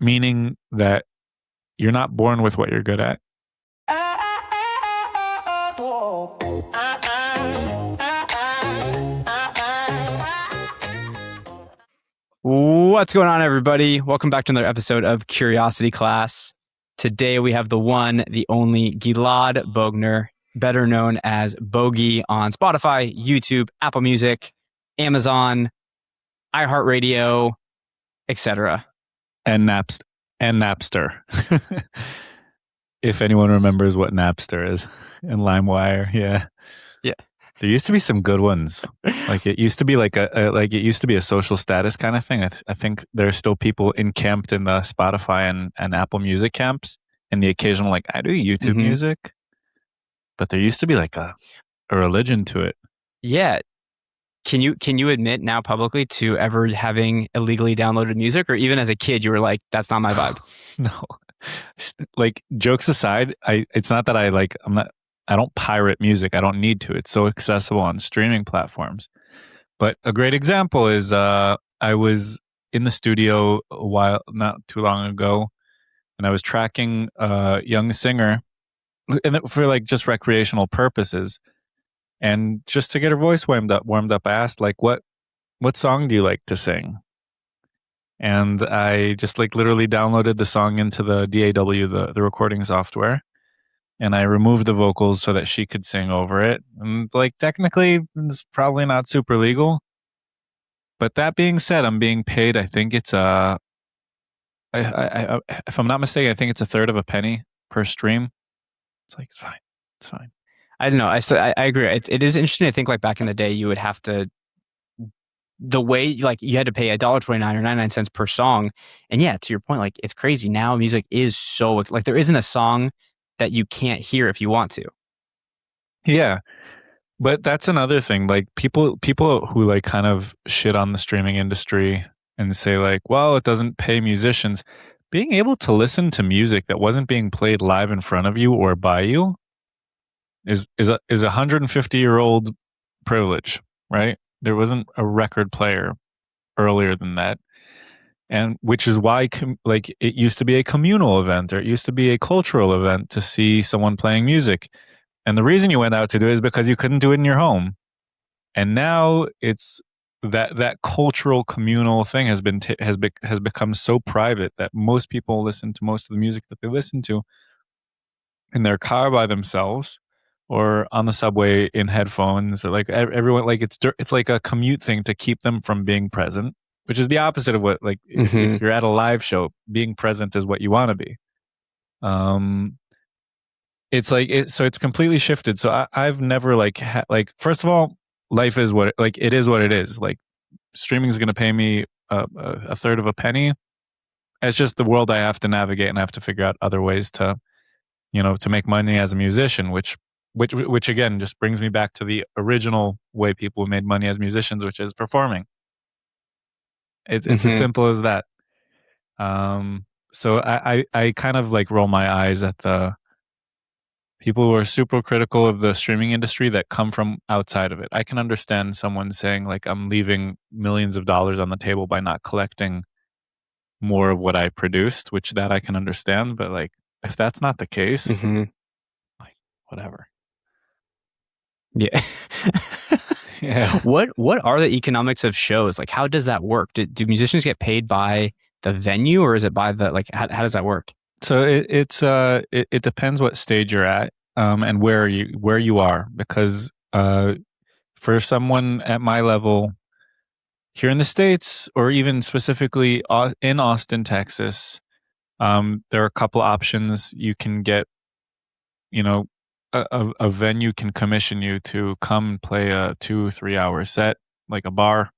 meaning that you're not born with what you're good at. What's going on, everybody? Welcome back to another episode of Curiosity Class. Today we have the one, the only Gilad Bogner, better known as Bogee on Spotify, YouTube, Apple Music, Amazon, iHeartRadio, etc. And Napster. If anyone remembers what Napster is, and LimeWire, yeah. There used to be some good ones. Like it used to be it used to be a social status kind of thing. I think there are still people encamped in the Spotify and Apple Music camps, and the occasional I do YouTube music, but there used to be like a religion to it. Yeah. Can you admit now publicly to ever having illegally downloaded music, or even as a kid you were like, that's not my vibe? No. Like, jokes aside, it's not that I don't pirate music. I don't need to. It's so accessible on streaming platforms. But a great example is I was in the studio not too long ago, and I was tracking a young singer for just recreational purposes. And just to get her voice warmed up, I asked what song do you like to sing? And I just literally downloaded the song into the DAW, the recording software, and I removed the vocals so that she could sing over it. And technically, it's probably not super legal. But that being said, I'm being paid. I think it's if I'm not mistaken, I think it's a third of a penny per stream. It's fine. It's fine. I don't know. I agree. It is interesting to think back in the day, you would have to, the way you had to pay $1.29 or 99 cents per song. And yeah, to your point, it's crazy. Now music is so there isn't a song that you can't hear if you want to. Yeah. But that's another thing. People who kind of shit on the streaming industry and say well, it doesn't pay musicians. Being able to listen to music that wasn't being played live in front of you or by you is a 150-year-old privilege, right? There wasn't a record player earlier than that. And which is why it used to be a communal event, or it used to be a cultural event to see someone playing music. And the reason you went out to do it is because you couldn't do it in your home. And now it's that cultural communal thing has become so private that most people listen to most of the music that they listen to in their car by themselves, or on the subway in headphones, or everyone it's like a commute thing to keep them from being present, which is the opposite of what if you're at a live show, being present is what you want to be. It's so it's completely shifted. So I've never first of all, life is what it is what it is. Streaming is going to pay me a third of a penny. It's just the world I have to navigate, and I have to figure out other ways to make money as a musician, which again just brings me back to the original way people made money as musicians, which is performing. It's as simple as that. So I kind of roll my eyes at the people who are super critical of the streaming industry that come from outside of it. I can understand someone saying I'm leaving millions of dollars on the table by not collecting more of what I produced, which that I can understand. But if that's not the case, whatever. Yeah. Yeah. What are the economics of shows? How does that work? Do musicians get paid by the venue, or is it by the how does that work? So it depends what stage you're at, and where you are, because for someone at my level here in the States, or even specifically in Austin, Texas, there are a couple options. You can get, a venue can commission you to come play a 2-3 hour set, like a bar.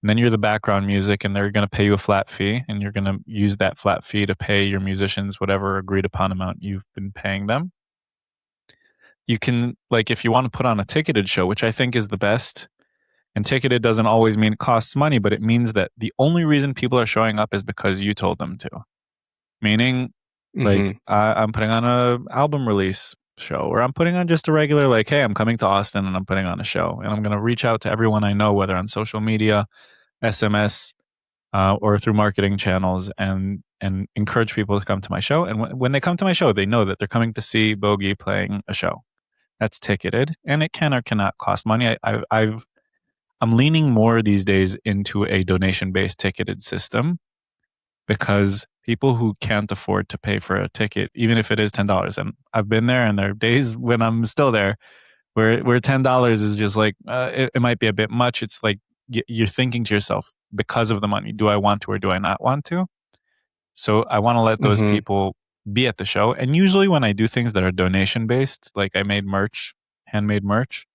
And then you're the background music, and they're going to pay you a flat fee, and you're going to use that flat fee to pay your musicians whatever agreed upon amount you've been paying them. You can, if you want to put on a ticketed show, which I think is the best, and ticketed doesn't always mean it costs money, but it means that the only reason people are showing up is because you told them to. Meaning, I'm putting on an album release show, or I'm putting on just a regular, hey, I'm coming to Austin and I'm putting on a show, and I'm going to reach out to everyone I know, whether on social media, SMS, or through marketing channels, and and encourage people to come to my show. And when they come to my show, they know that they're coming to see Bogee playing a show that's ticketed, and it can or cannot cost money. I'm leaning more these days into a donation based ticketed system because people who can't afford to pay for a ticket, even if it is $10, and I've been there, and there are days when I'm still there where $10 is just like it might be a bit much. It's like you're thinking to yourself, because of the money, do I want to or do I not want to? So I want to let those Mm-hmm. people be at the show. And usually when I do things that are donation based, like I made merch, handmade merch,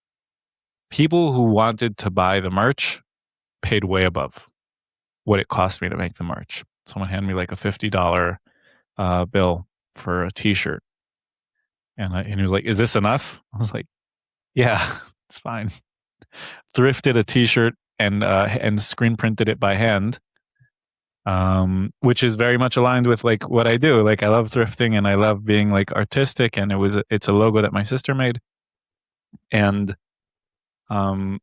people who wanted to buy the merch paid way above what it cost me to make the merch. Someone handed me like a $50 bill for a T-shirt, and he was like, "Is this enough?" I was like, "Yeah, it's fine." Thrifted a T-shirt and screen printed it by hand, which is very much aligned with like what I do. Like I love thrifting and I love being like artistic, and it's a logo that my sister made, and um,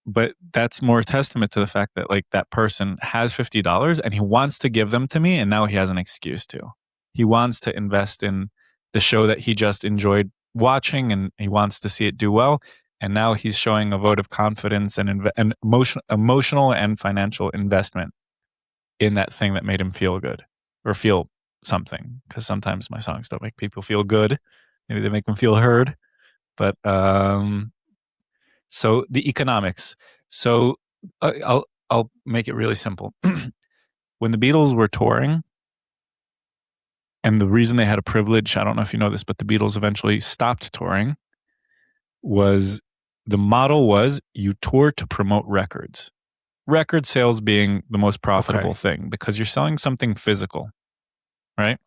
but that's more testament to the fact that like that person has $50 and he wants to give them to me, and now he has an excuse to. He wants to invest in the show that he just enjoyed watching, and he wants to see it do well, and now he's showing a vote of confidence and emotional and financial investment in that thing that made him feel good or feel something, because sometimes my songs don't make people feel good, maybe they make them feel heard. But so the economics. So I'll make it really simple. When the Beatles were touring, and the reason they had a privilege, I don't know if you know this, but the Beatles eventually stopped touring, was the model was you tour to promote records. Record sales being the most profitable Okay. thing because you're selling something physical, right?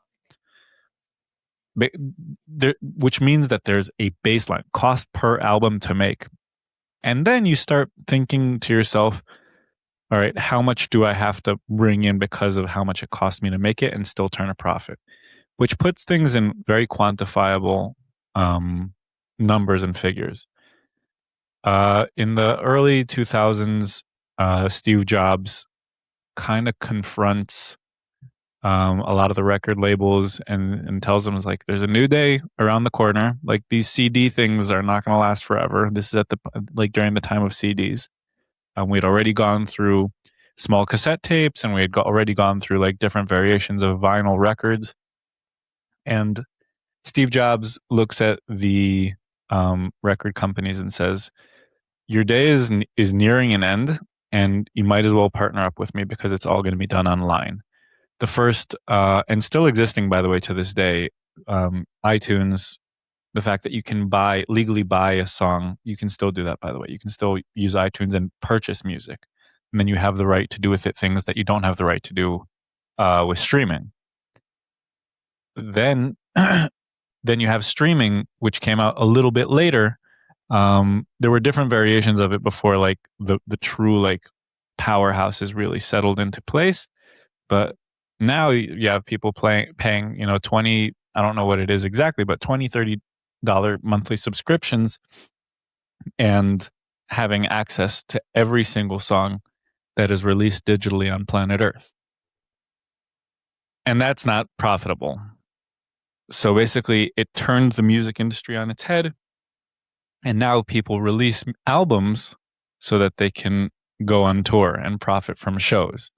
Which means that there's a baseline cost per album to make. And then you start thinking to yourself, all right, how much do I have to bring in because of how much it cost me to make it and still turn a profit? Which puts things in very quantifiable um, numbers and figures. In the early 2000s, Steve Jobs kind of confronts a lot of the record labels and tells them, is like, there's a new day around the corner. Like these CD things are not going to last forever. This is at the like during the time of CDs. We'd already gone through small cassette tapes, and we had already gone through like different variations of vinyl records. And Steve Jobs looks at the record companies and says, "Your day is nearing an end, and you might as well partner up with me because it's all going to be done online." The first, and still existing, by the way, to this day, iTunes. The fact that you can legally buy a song, you can still do that, by the way. You can still use iTunes and purchase music. And then you have the right to do with it things that you don't have the right to do with streaming. Then, then you have streaming, which came out a little bit later. There were different variations of it before, like the true like powerhouses really settled into place. But now you have people paying 20, I don't know what it is exactly, but $20-$30 monthly subscriptions and having access to every single song that is released digitally on planet Earth. And that's not profitable. So basically, it turned the music industry on its head. And now people release albums so that they can go on tour and profit from shows.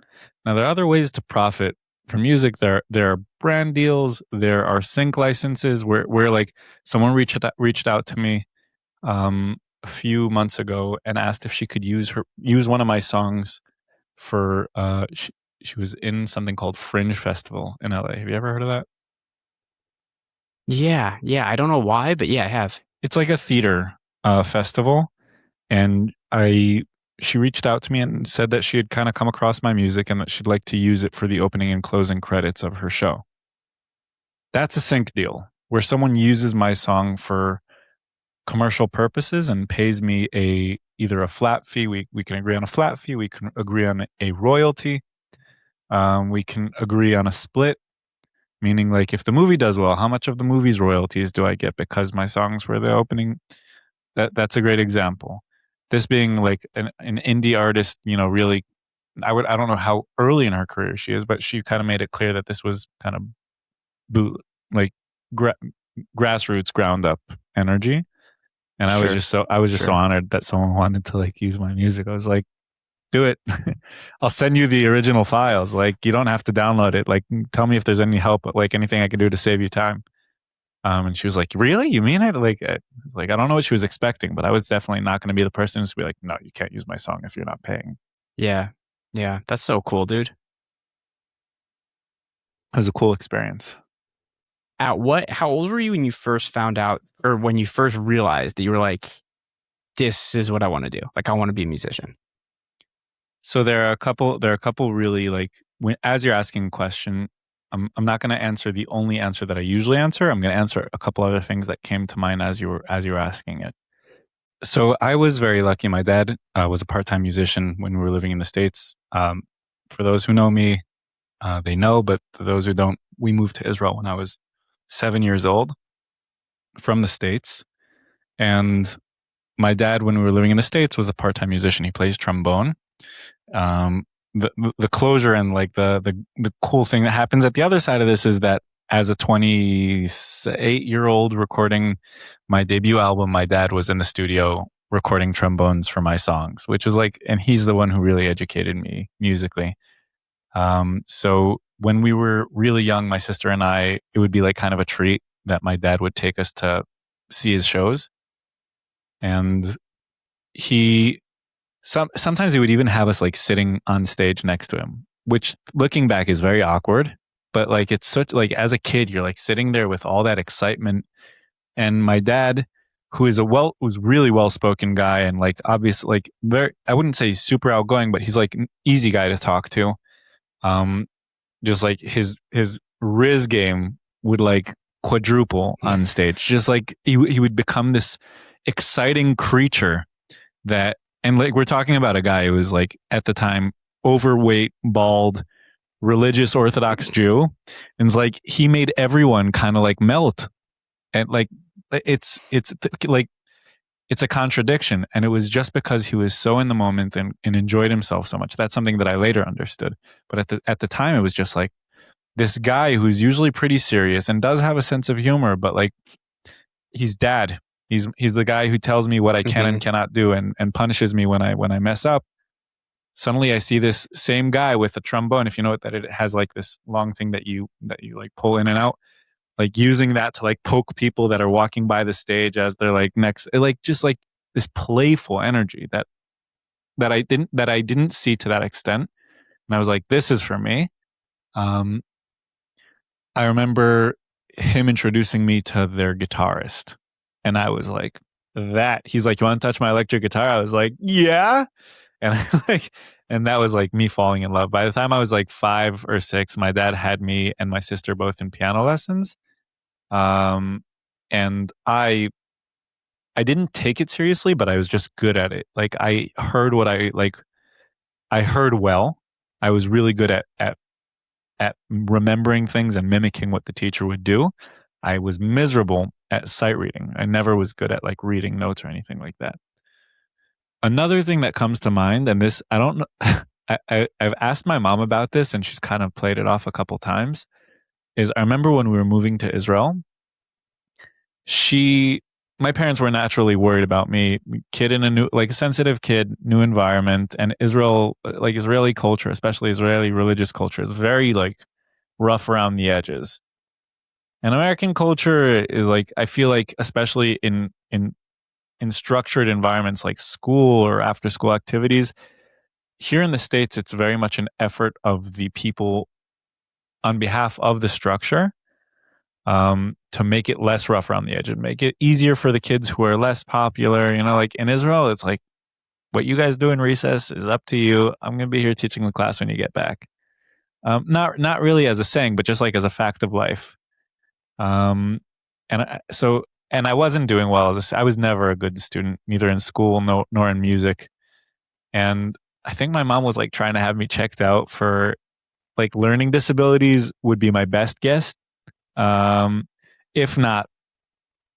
Now, there are other ways to profit from music. There are brand deals. There are sync licenses where like someone reached out to me a few months ago and asked if she could use one of my songs for she was in something called Fringe Festival in LA. Have you ever heard of that? Yeah, yeah. I don't know why, but yeah, I have. It's like a theater festival, and I she reached out to me and said that she had kind of come across my music and that she'd like to use it for the opening and closing credits of her show. That's a sync deal where someone uses my song for commercial purposes and pays me either a flat fee. We can agree on a flat fee. We can agree on a royalty. We can agree on a split, meaning like if the movie does well, how much of the movie's royalties do I get because my songs were the opening? That's a great example. This being like an indie artist, really I don't know how early in her career she is, but she kind of made it clear that this was kind of boot like gra- grassroots ground up energy. And Sure. I was just so Sure. honored that someone wanted to like use my music. I was like, do it. I'll send you the original files. Like you don't have to download it. Like tell me if there's any help, like anything I can do to save you time. And she was like, really? You mean it? Like I don't know what she was expecting, but I was definitely not going to be the person to be like, no, you can't use my song if you're not paying. Yeah. Yeah. That's so cool, dude. It was a cool experience. How old were you when you first found out or when you first realized that you were like, this is what I want to do? Like, I want to be a musician. So there are a couple really like as you're asking a question, I'm not going to answer the only answer that I usually answer. I'm going to answer a couple other things that came to mind as you were asking it. So I was very lucky. My dad was a part time musician when we were living in the States. For those who know me, they know, but for those who don't, we moved to Israel when I was 7 years old from the States. And my dad, when we were living in the States, was a part time musician. He plays trombone. Um, the closure and like the cool thing that happens at the other side of this is that as a 28-year old recording my debut album, my dad was in the studio recording trombones for my songs, which was like, and he's the one who really educated me musically. So when we were really young, my sister and I, it would be like kind of a treat that my dad would take us to see his shows. And he sometimes he would even have us like sitting on stage next to him, which looking back is very awkward. But like it's such like as a kid, you're like sitting there with all that excitement. And my dad, who is was really well spoken guy and like obviously like very I wouldn't say he's super outgoing, but he's like an easy guy to talk to. Um, just like his Riz game would like quadruple on stage. Just like he would become this exciting creature that, and like we're talking about a guy who was like at the time overweight, bald, religious Orthodox Jew, and it's like he made everyone kind of like melt, and like it's like it's a contradiction, and it was just because he was so in the moment and enjoyed himself so much. That's something that I later understood, but at the time it was just like this guy who's usually pretty serious and does have a sense of humor, but like he's dad. He's the guy who tells me what I can Mm-hmm. and cannot do and punishes me when I mess up. Suddenly I see this same guy with a trombone. If you know what that it has like this long thing that you like pull in and out, like using that to like poke people that are walking by the stage as they're like next, like just like this playful energy that I didn't see to that extent. And I was like, this is for me. Um, I remember him introducing me to their guitarist. And I was like, that. He's like, you want to touch my electric guitar? I was like, yeah. And like, and that was like me falling in love. By the time I was like 5 or 6, my dad had me and my sister both in piano lessons. Um, and I didn't take it seriously, but I was just good at it. Like I heard what I like. I heard well. I was really good at remembering things and mimicking what the teacher would do. I was miserable at sight reading. I never was good at like reading notes or anything like that. Another thing that comes to mind, and this I don't know, I've asked my mom about this, and she's kind of played it off a couple times. Is I remember when we were moving to Israel, she, my parents were naturally worried about me, kid in a new, like a sensitive kid, new environment, and Israel, like Israeli culture, especially Israeli religious culture, is very like rough around the edges. And American culture is like I feel like especially in structured environments like school or after school activities, here in the States it's very much an effort of the people on behalf of the structure, to make it less rough around the edge and make it easier for the kids who are less popular. You know, like in Israel, it's like what you guys do in recess is up to you. I'm going to be here teaching the class when you get back. Not really as a saying, but just like as a fact of life. Um, and I wasn't doing well. I was never a good student, neither in school nor in music. And I think my mom was like trying to have me checked out for like learning disabilities would be my best guess. Um, if not,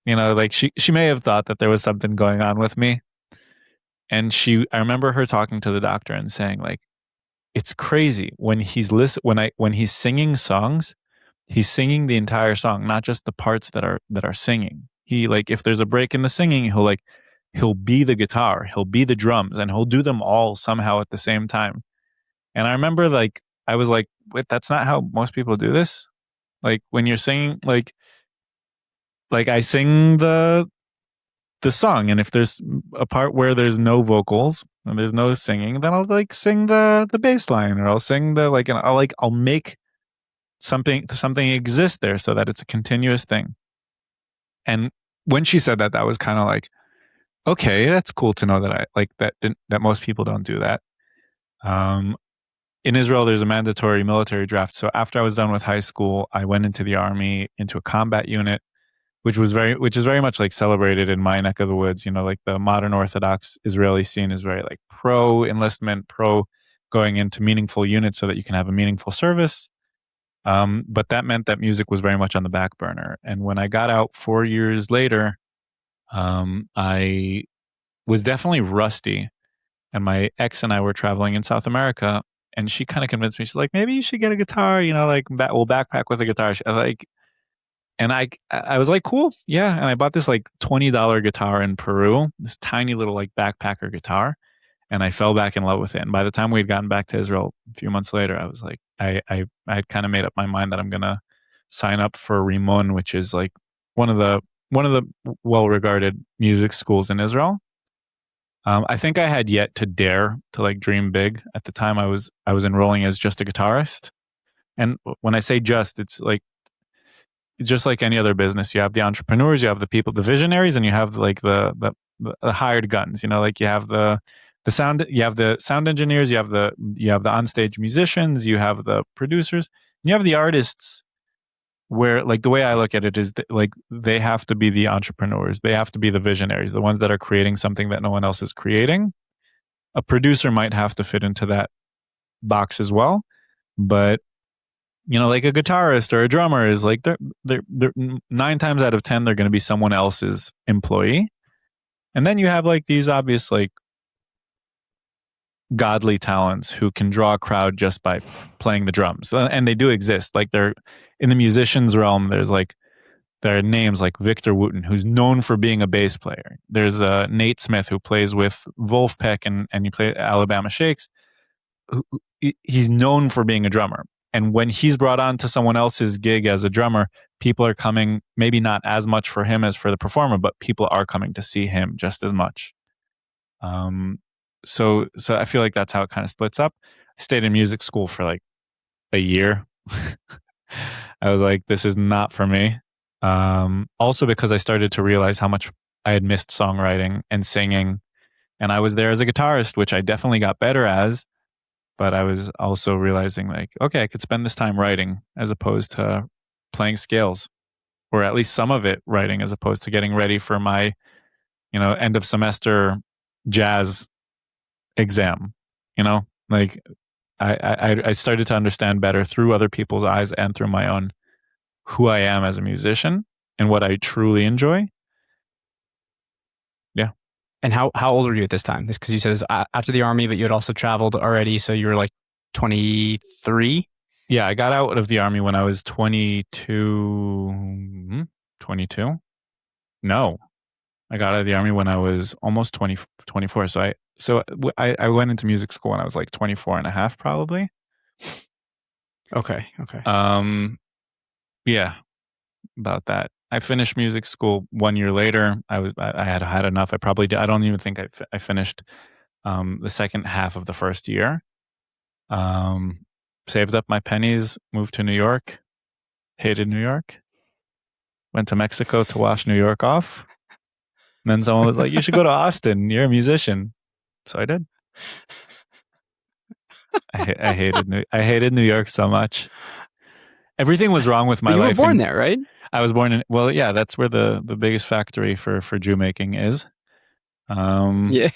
you know, like she may have thought that there was something going on with me. And I remember her talking to the doctor and saying like, it's crazy when he's singing songs, he's singing the entire song, not just the parts that are singing. He like if there's a break in the singing, he'll be the guitar, he'll be the drums, and he'll do them all somehow at the same time. And I remember like I was like, wait, that's not how most people do this. Like when you're singing, like I sing the song, and if there's a part where there's no vocals and there's no singing, then I'll like sing the bass line, or I'll sing the like, and I'll make something exist there so that it's a continuous thing. And when she said that, that was kind of like, okay, that's cool to know that I like that most people don't do that. Um, in Israel, there's a mandatory military draft. So after I was done with high school, I went into the army, into a combat unit, which is very much like celebrated in my neck of the woods. You know, like the modern Orthodox Israeli scene is very like pro enlistment, pro going into meaningful units so that you can have a meaningful service. But that meant that music was very much on the back burner. And when I got out 4 years later, I was definitely rusty. And my ex and I were traveling in South America, and she kind of convinced me. She's like, maybe you should get a guitar. You know, like we'll backpack with a guitar. Like, and I was like, cool, yeah. And I bought this like $20 guitar in Peru, this tiny little like backpacker guitar, and I fell back in love with it. And by the time we had gotten back to Israel a few months later, I was like, I had kind of made up my mind that I'm gonna sign up for Rimon, which is like one of the one of the well regarded music schools in Israel. I think I had yet to dare to like dream big. At the time, I was enrolling as just a guitarist, and when I say just like any other business, you have the entrepreneurs, you have the people, the visionaries, and you have like the hired guns. You know, like you have the sound engineers, you have the onstage musicians, you have the producers, and you have the artists. Where like the way I look at it is that, like they have to be the entrepreneurs, they have to be the visionaries, the ones that are creating something that no one else is creating. A producer might have to fit into that box as well, but you know, like a guitarist or a drummer is like they're 9 times out of 10 they're going to be someone else's employee. And then you have like these obvious like godly talents who can draw a crowd just by playing the drums, and they do exist. Like they're in the musicians realm. There are names like Victor Wooten, who's known for being a bass player. There's Nate Smith, who plays with Wolfpack and you play Alabama Shakes. He's known for being a drummer. And when he's brought on to someone else's gig as a drummer, people are coming, maybe not as much for him as for the performer, but people are coming to see him just as much. So I feel like that's how it kind of splits up. I stayed in music school for like a year. I was like, this is not for me. Also because I started to realize how much I had missed songwriting and singing. And I was there as a guitarist, which I definitely got better as. But I was also realizing like, okay, I could spend this time writing as opposed to playing scales, or at least some of it writing as opposed to getting ready for my, you know, end of semester jazz exam. You know, like I started to understand better through other people's eyes and through my own who I am as a musician and what I truly enjoy. Yeah. And how old were you at this time? This because you said it was after the army, but you had also traveled already, so you were like 23. Yeah, I got out of the army when I was 22. 22? No, I got out of the army when I was almost 20, 24. I went into music school when I was like 24 and a half, probably. Okay. Yeah, about that. I finished music school 1 year later. I had had enough. I don't even think I finished the second half of the first year. Saved up my pennies, moved to New York, hated New York, went to Mexico to wash New York off. And then someone was like, you should go to Austin. You're a musician. So I did. I hated New York so much. Everything was wrong with my But you life. were born there, right? I was born in, well, yeah, that's where the biggest factory for Jew making is. Yeah.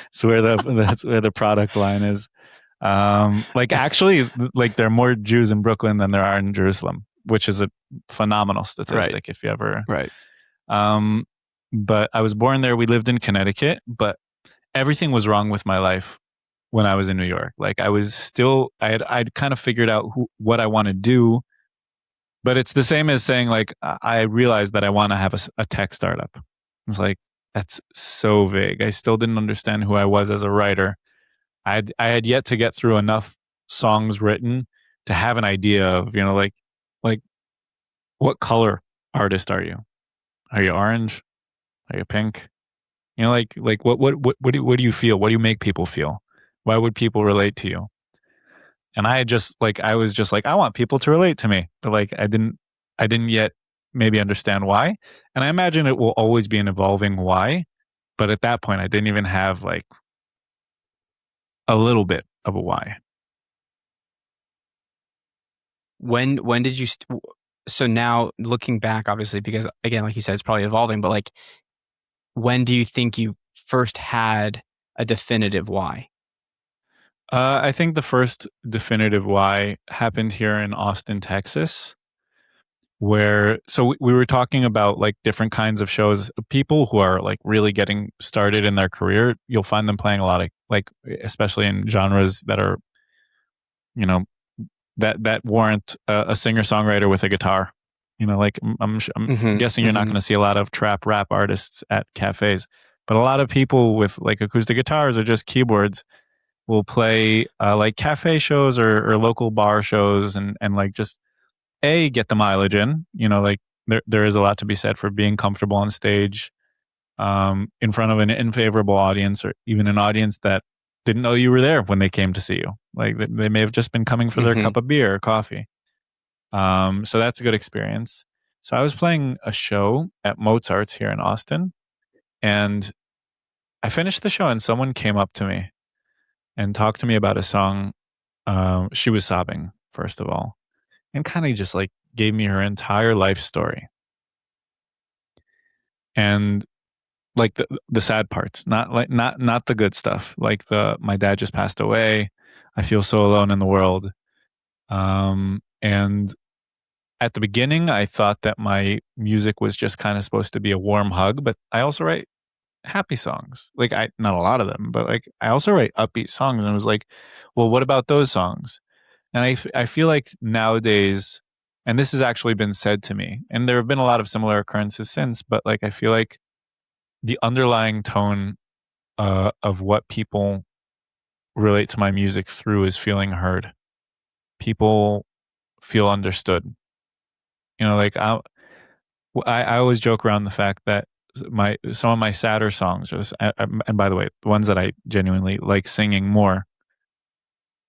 That's where the product line is. Like actually, like there are more Jews in Brooklyn than there are in Jerusalem, which is a phenomenal statistic. Right. If you ever, Right. But I was born there. We lived in Connecticut, but everything was wrong with my life when I was in New York. Like I'd kind of figured out what I want to do, but it's the same as saying like I realized that I want to have a tech startup. It's like that's so vague. I still didn't understand who I was as a writer. I had yet to get through enough songs written to have an idea of, like what color artist are you? Are you orange? Are you pink? Like what do you feel? What do you make people feel? Why would people relate to you? And I was just like, I want people to relate to me. But like I didn't yet maybe understand why. And I imagine it will always be an evolving why. But at that point I didn't even have like a little bit of a why. When did you? So now looking back, obviously, because again, like you said, it's probably evolving. But like, when do you think you first had a definitive why? I think the first definitive why happened here in Austin, Texas, where we were talking about like different kinds of shows. People who are like really getting started in their career, you'll find them playing a lot of like, especially in genres that are, you know, that warrant a singer songwriter with a guitar. Like I'm Mm-hmm. guessing you're not Mm-hmm. going to see a lot of trap rap artists at cafes, but a lot of people with like acoustic guitars or just keyboards will play like cafe shows or local bar shows and like just get the mileage in. Like there is a lot to be said for being comfortable on stage in front of an unfavorable audience or even an audience that didn't know you were there when they came to see you. Like they may have just been coming for their Mm-hmm. cup of beer or coffee. So that's a good experience. So I was playing a show at Mozart's here in Austin, and I finished the show, and someone came up to me and talked to me about a song. She was sobbing, first of all, and kind of just like gave me her entire life story and like the sad parts, not the good stuff, like the my dad just passed away. I feel so alone in the world. And at the beginning, I thought that my music was just kind of supposed to be a warm hug, but I also write happy songs. Like I not a lot of them, but like I also write upbeat songs. And I was like, well, what about those songs? And I feel like nowadays, and this has actually been said to me, and there have been a lot of similar occurrences since, but like I feel like the underlying tone of what people relate to my music through is feeling heard. People feel understood. Like I always joke around the fact that my some of my sadder songs, and by the way, the ones that I genuinely like singing more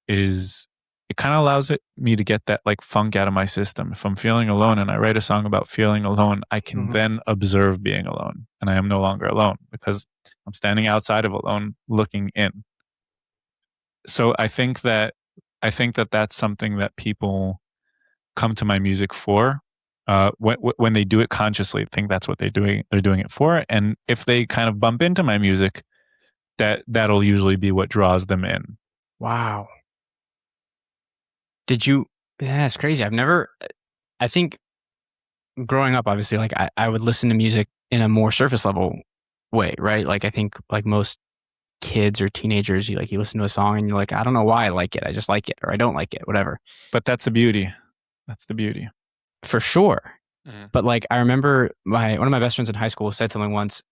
is it kind of allows me to get that like funk out of my system. If I'm feeling alone and I write a song about feeling alone, I can Mm-hmm. then observe being alone, and I am no longer alone because I'm standing outside of alone looking in. So I think that that's something that people come to my music for. When they do it consciously, I think that's what they're doing it for. And if they kind of bump into my music, that'll usually be what draws them in. Wow. Did you? Yeah, that's crazy. I've never. I think growing up, obviously, like I would listen to music in a more surface level way, right? Like I think like most kids or teenagers, you listen to a song and you're like, I don't know why I like it. I just like it or I don't like it, whatever. But that's the beauty. That's the beauty. For sure. Mm. But like I remember one of my best friends in high school said something once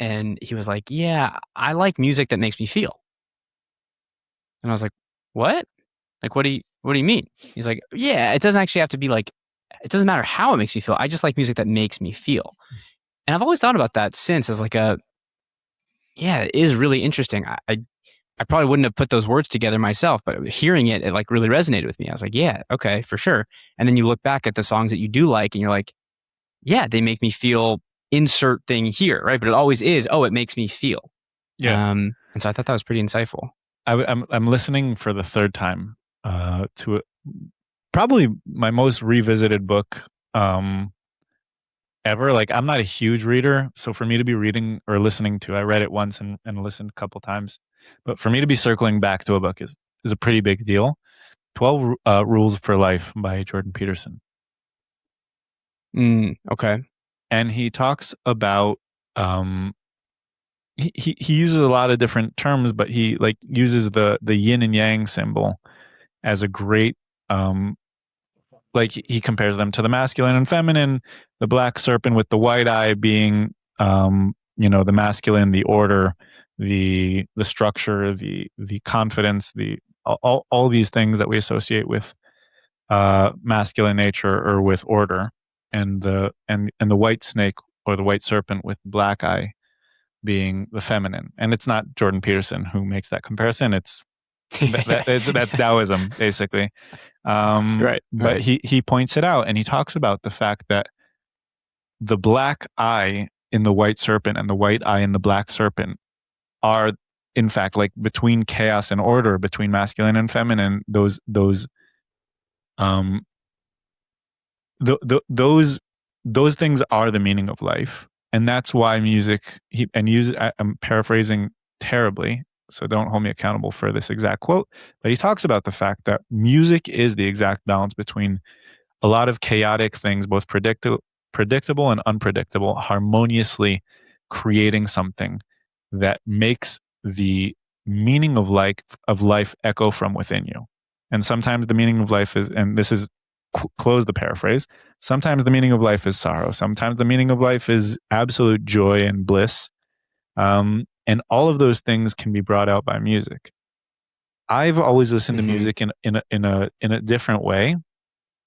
and he was like, "Yeah, I like music that makes me feel." And I was like, "What? Like what do you mean?" He's like, "Yeah, it doesn't actually have to be like it doesn't matter how it makes me feel. I just like music that makes me feel." And I've always thought about that since as like yeah, it is really interesting. I probably wouldn't have put those words together myself, but hearing it, it like really resonated with me. I was like, yeah, okay, for sure. And then you look back at the songs that you do like and you're like, yeah, they make me feel insert thing here, right? But it always is, oh, it makes me feel. Yeah, And so I thought that was pretty insightful. I'm listening for the third time to probably my most revisited book ever. Like I'm not a huge reader, so for me to be reading or listening to, I read it once and listened a couple times, but for me to be circling back to a book is a pretty big deal. 12 Rules for Life by Jordan Peterson, Okay. and he talks about um, he uses a lot of different terms, but he like uses the yin and yang symbol as a great um like he compares them to the masculine and feminine, the black serpent with the white eye being the masculine, the order, the structure, the confidence, the all these things that we associate with masculine nature or with order, and the white snake or the white serpent with black eye being the feminine. And it's not Jordan Peterson who makes that comparison. That's Taoism basically. Right, But right. he points it out, and he talks about the fact that the black eye in the white serpent and the white eye in the black serpent are in fact like between chaos and order, between masculine and feminine. Um those things are the meaning of life, and that's why music. I'm paraphrasing terribly, so don't hold me accountable for this exact quote. But he talks about the fact that music is the exact balance between a lot of chaotic things, both predictable and unpredictable, harmoniously creating something that makes the meaning of life echo from within you. And sometimes the meaning of life is, and this is close the paraphrase. Sometimes the meaning of life is sorrow. Sometimes the meaning of life is absolute joy and bliss. And all of those things can be brought out by music. I've always listened to Hmm. music in a different way,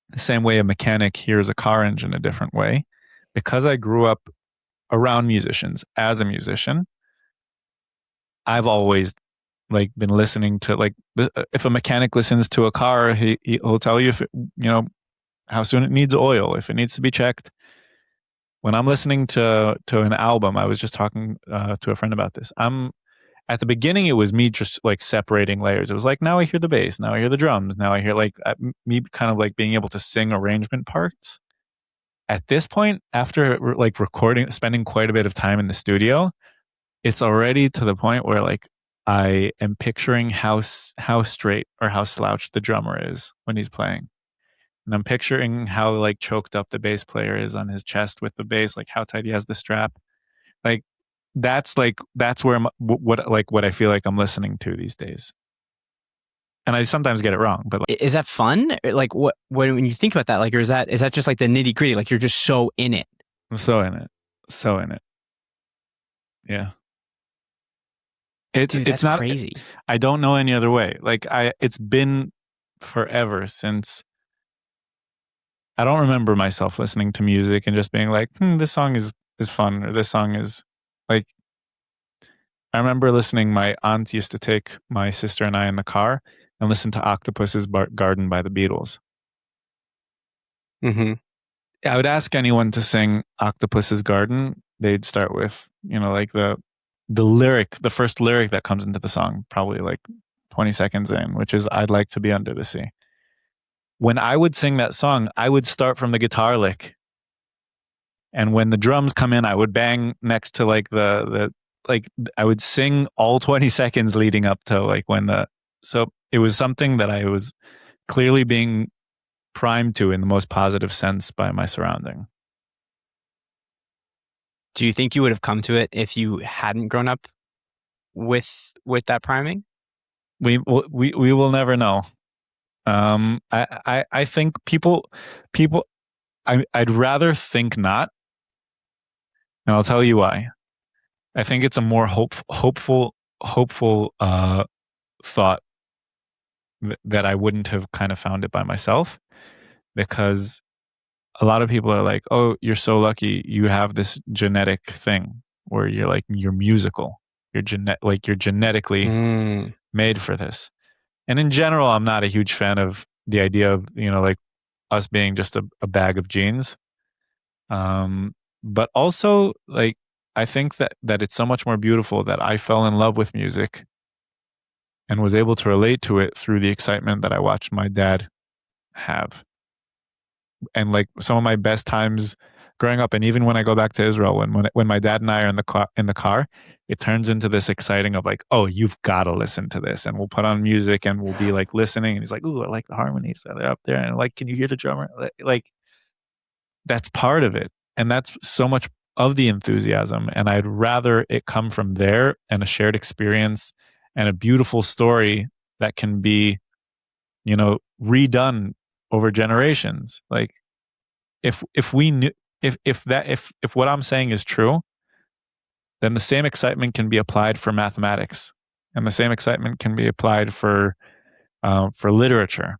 the same way a mechanic hears a car engine a different way. Because I grew up around musicians as a musician, I've always like been listening to like if a mechanic listens to a car, he'll tell you if how soon it needs oil, if it needs to be checked. When I'm listening to an album, I was just talking to a friend about this. I'm At the beginning, it was me just like separating layers. It was like, now I hear the bass, now I hear the drums, now I hear like me kind of like being able to sing arrangement parts. At this point, after like recording, spending quite a bit of time in the studio, it's already to the point where like I am picturing how straight or how slouched the drummer is when he's playing. And I'm picturing how like choked up the bass player is on his chest with the bass, like how tight he has the strap. Like that's where what I feel like I'm listening to these days. And I sometimes get it wrong, but like, Is that fun? Like, what when you think about that, like, or is that just like the nitty gritty? Like, you're just so in it, I'm so in it, so in it. Yeah, it's dude. it's That's not. crazy. I don't know any other way. Like it's been forever since I don't remember myself listening to music and just being like, this song is fun, or this song is like. I remember listening. My aunt used to take my sister and I in the car and listen to Octopus's Garden by the Beatles. Hmm. I would ask anyone to sing Octopus's Garden. They'd start with, like the lyric, the first lyric that comes into the song, probably like 20 seconds in, which is "I'd like to be under the sea." When I would sing that song, I would start from the guitar lick, and when the drums come in, I would bang next to like the like I would sing all 20 seconds leading up to like when the so it was something that I was clearly being primed to in the most positive sense by my surrounding. Do you think you would have come to it if you hadn't grown up with that priming? We will never know. I think people I'd rather think not, and I'll tell you why. I think it's a more hopeful thought that I wouldn't have kind of found it by myself, because a lot of people are like, "Oh, you're so lucky. You have this genetic thing where you're musical. You're genetically Mm. made for this." And in general, I'm not a huge fan of the idea of, like us being just a bag of genes. But also like I think that it's so much more beautiful that I fell in love with music and was able to relate to it through the excitement that I watched my dad have. And like some of my best times growing up, and even when I go back to Israel, when my dad and I are in the car, it turns into this exciting of like, oh, you've got to listen to this, and we'll put on music and we'll be like listening, and he's like, ooh, I like the harmonies, so they're up there, and like, can you hear the drummer? Like that's part of it, and that's so much of the enthusiasm, and I'd rather it come from there and a shared experience and a beautiful story that can be, redone over generations. Like if we knew if what I'm saying is true, then the same excitement can be applied for mathematics, and the same excitement can be applied for literature.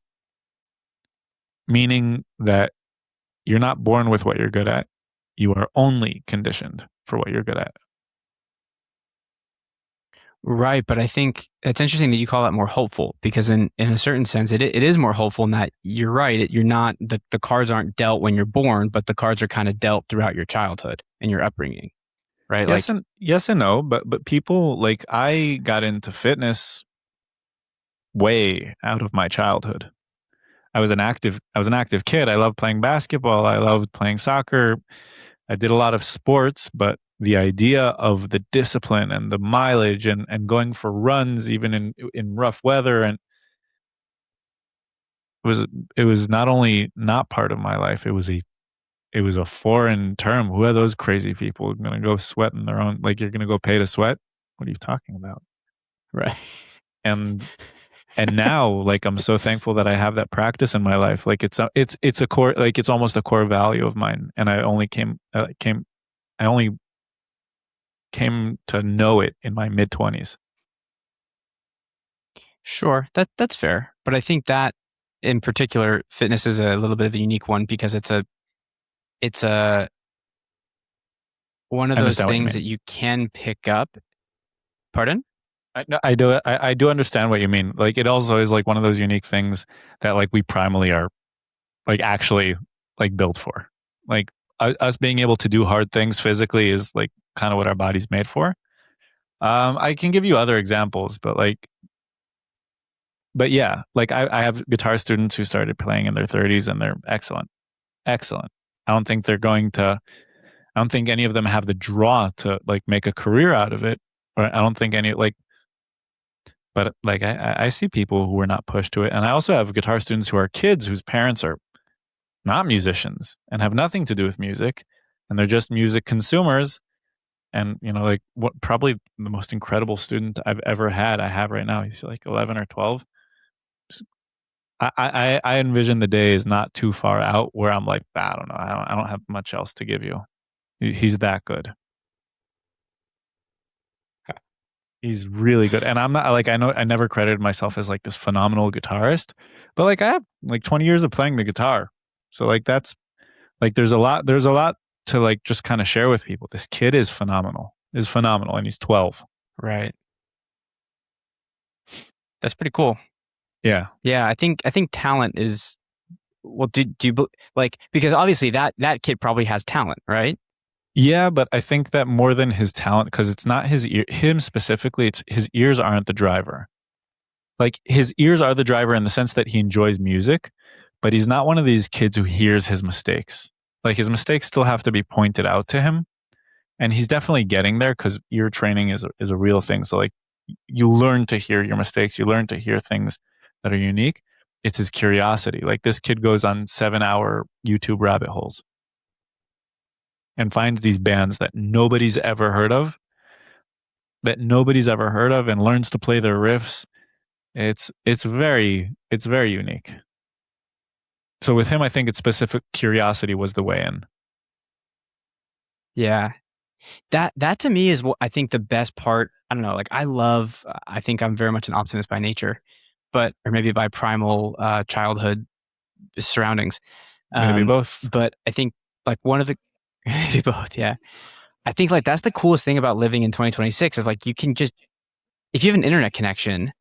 Meaning that you're not born with what you're good at; you are only conditioned for what you're good at. Right, but I think it's interesting that you call that more hopeful because in a certain sense it is more hopeful in that you're right. You're not the cards aren't dealt when you're born, but the cards are kind of dealt throughout your childhood and your upbringing, right? Like Yes and no, but people like I got into fitness way out of my childhood. I was an active kid. I loved playing basketball. I loved playing soccer. I did a lot of sports, but the idea of the discipline and the mileage and going for runs even in rough weather and it was it was not only not part of my life, it was a foreign term. Who are those crazy people going to go sweat in their own like you're going to go pay to sweat? What are you talking about? right. And and now like I'm so thankful that I have that practice in my life. Like it's a core like it's almost a core value of mine and I only came to know it in my mid 20s. Sure, that's fair, but I think that in particular, fitness is a little bit of a unique one because it's a one of I those understand what you things that mean. you can pick up. Pardon? No, I do understand what you mean. Like it also is like one of those unique things that like we primally are like actually like built for. Like us being able to do hard things physically is like kind of what our body's made for. I can give you other examples, but yeah, like I have guitar students who started playing in their 30s and they're excellent, excellent. I don't think they're going to. I don't think any of them have the draw to like make a career out of it. Or I don't think any like. But like I see people who are not pushed to it, and I also have guitar students who are kids whose parents are not musicians and have nothing to do with music, and they're just music consumers. And like what probably the most incredible student I've ever had, I have right now. He's like 11 or 12. I envision the day is not too far out where I'm like, I don't know, I don't have much else to give you. He's that good. He's really good, and I'm not like I know I never credited myself as like this phenomenal guitarist, but like I have like 20 years of playing the guitar, so like that's like there's a lot to like just kind of share with people. This kid is phenomenal, and he's 12. Right. That's pretty cool. Yeah, Yeah, I think talent is well. Do you like because obviously that kid probably has talent, right? yeah, but I think that more than his talent, because it's not him specifically. It's his ears aren't the driver. Like his ears are the driver in the sense that he enjoys music, but he's not one of these kids who hears his mistakes. Like his mistakes still have to be pointed out to him, and he's definitely getting there because ear training is a real thing. So like you learn to hear your mistakes, you learn to hear things that are unique. It's his curiosity. Like this kid goes on 7-hour YouTube rabbit holes and finds these bands that nobody's ever heard of, and learns to play their riffs. It's very unique. So with him, I think it's specific curiosity was the way in. Yeah. That to me is what I think the best part. I don't know. Like I think I'm very much an optimist by nature, but or maybe by primal childhood surroundings. Maybe both. But I think like one of the maybe both. Yeah. I think like that's the coolest thing about living in 2026 is like you can just if you have an internet connection,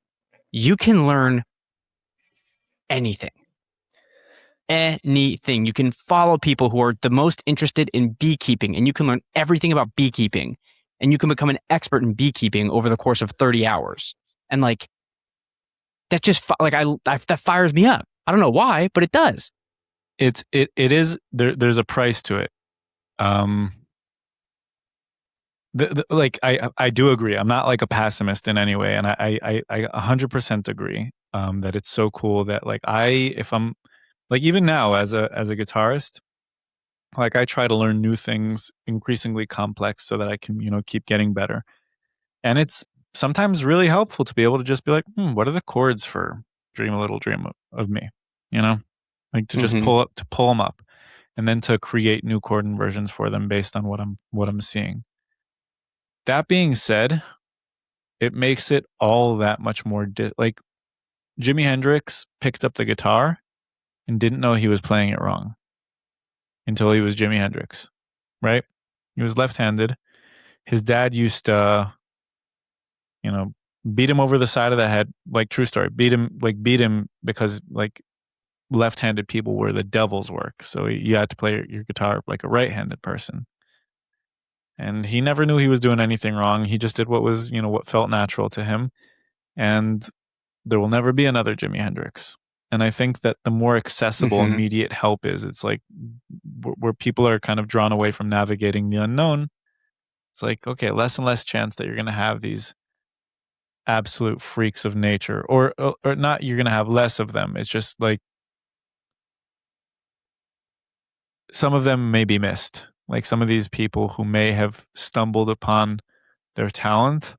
you can learn anything. Anything. You can follow people who are the most interested in beekeeping and you can learn everything about beekeeping and you can become an expert in beekeeping over the course of 30 hours. And like that just that fires me up. I don't know why, but it does. It is there's a price to it. Um like I do agree. I'm not like a pessimist in any way, and I 100% agree that it's so cool that like if I'm like even now as a guitarist, Like I try to learn new things, increasingly complex, so that I can, keep getting better. And it's sometimes really helpful to be able to just be like, what are the chords for Dream a Little Dream of Me? You know, like to just Mm-hmm. pull them up, and then to create new chord inversions for them based on what I'm seeing. That being said, it makes it all that much more like Jimi Hendrix picked up the guitar and didn't know he was playing it wrong until he was Jimi Hendrix, right? He was left-handed. His dad used to, you know, beat him over the side of the head, like true story. Beat him because like left-handed people were the devil's work. So you had to play your guitar like a right-handed person. And he never knew he was doing anything wrong. He just did what was, what felt natural to him. And there will never be another Jimi Hendrix. And I think that the more accessible Mm-hmm. immediate help is, it's like where people are kind of drawn away from navigating the unknown. It's like, okay, less and less chance that you're going to have these absolute freaks of nature, or not. You're going to have less of them. It's just like some of them may be missed. Like some of these people who may have stumbled upon their talent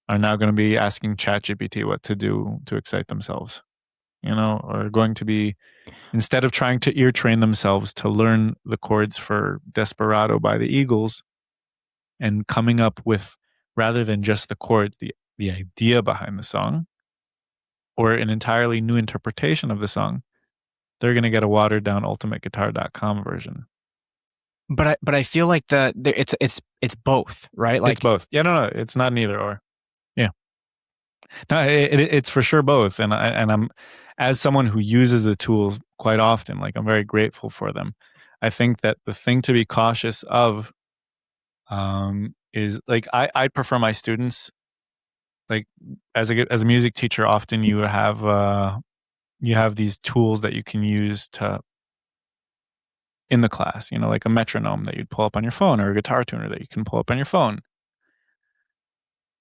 are now going to be asking ChatGPT what to do to excite themselves, or going to be, instead of trying to ear train themselves to learn the chords for Desperado by the Eagles and coming up with, rather than just the chords, the idea behind the song or an entirely new interpretation of the song, they're going to get a watered down ultimateguitar.com version. But I feel like it's both, right? It's Like, both. Yeah, no, it's not an either or. Yeah. No, it's for sure both. And I'm, as someone who uses the tools quite often, like I'm very grateful for them. I think that the thing to be cautious of, is like I prefer my students, like as a music teacher. Often you have these tools that you can use to in the class. Like a metronome that you'd pull up on your phone, or a guitar tuner that you can pull up on your phone,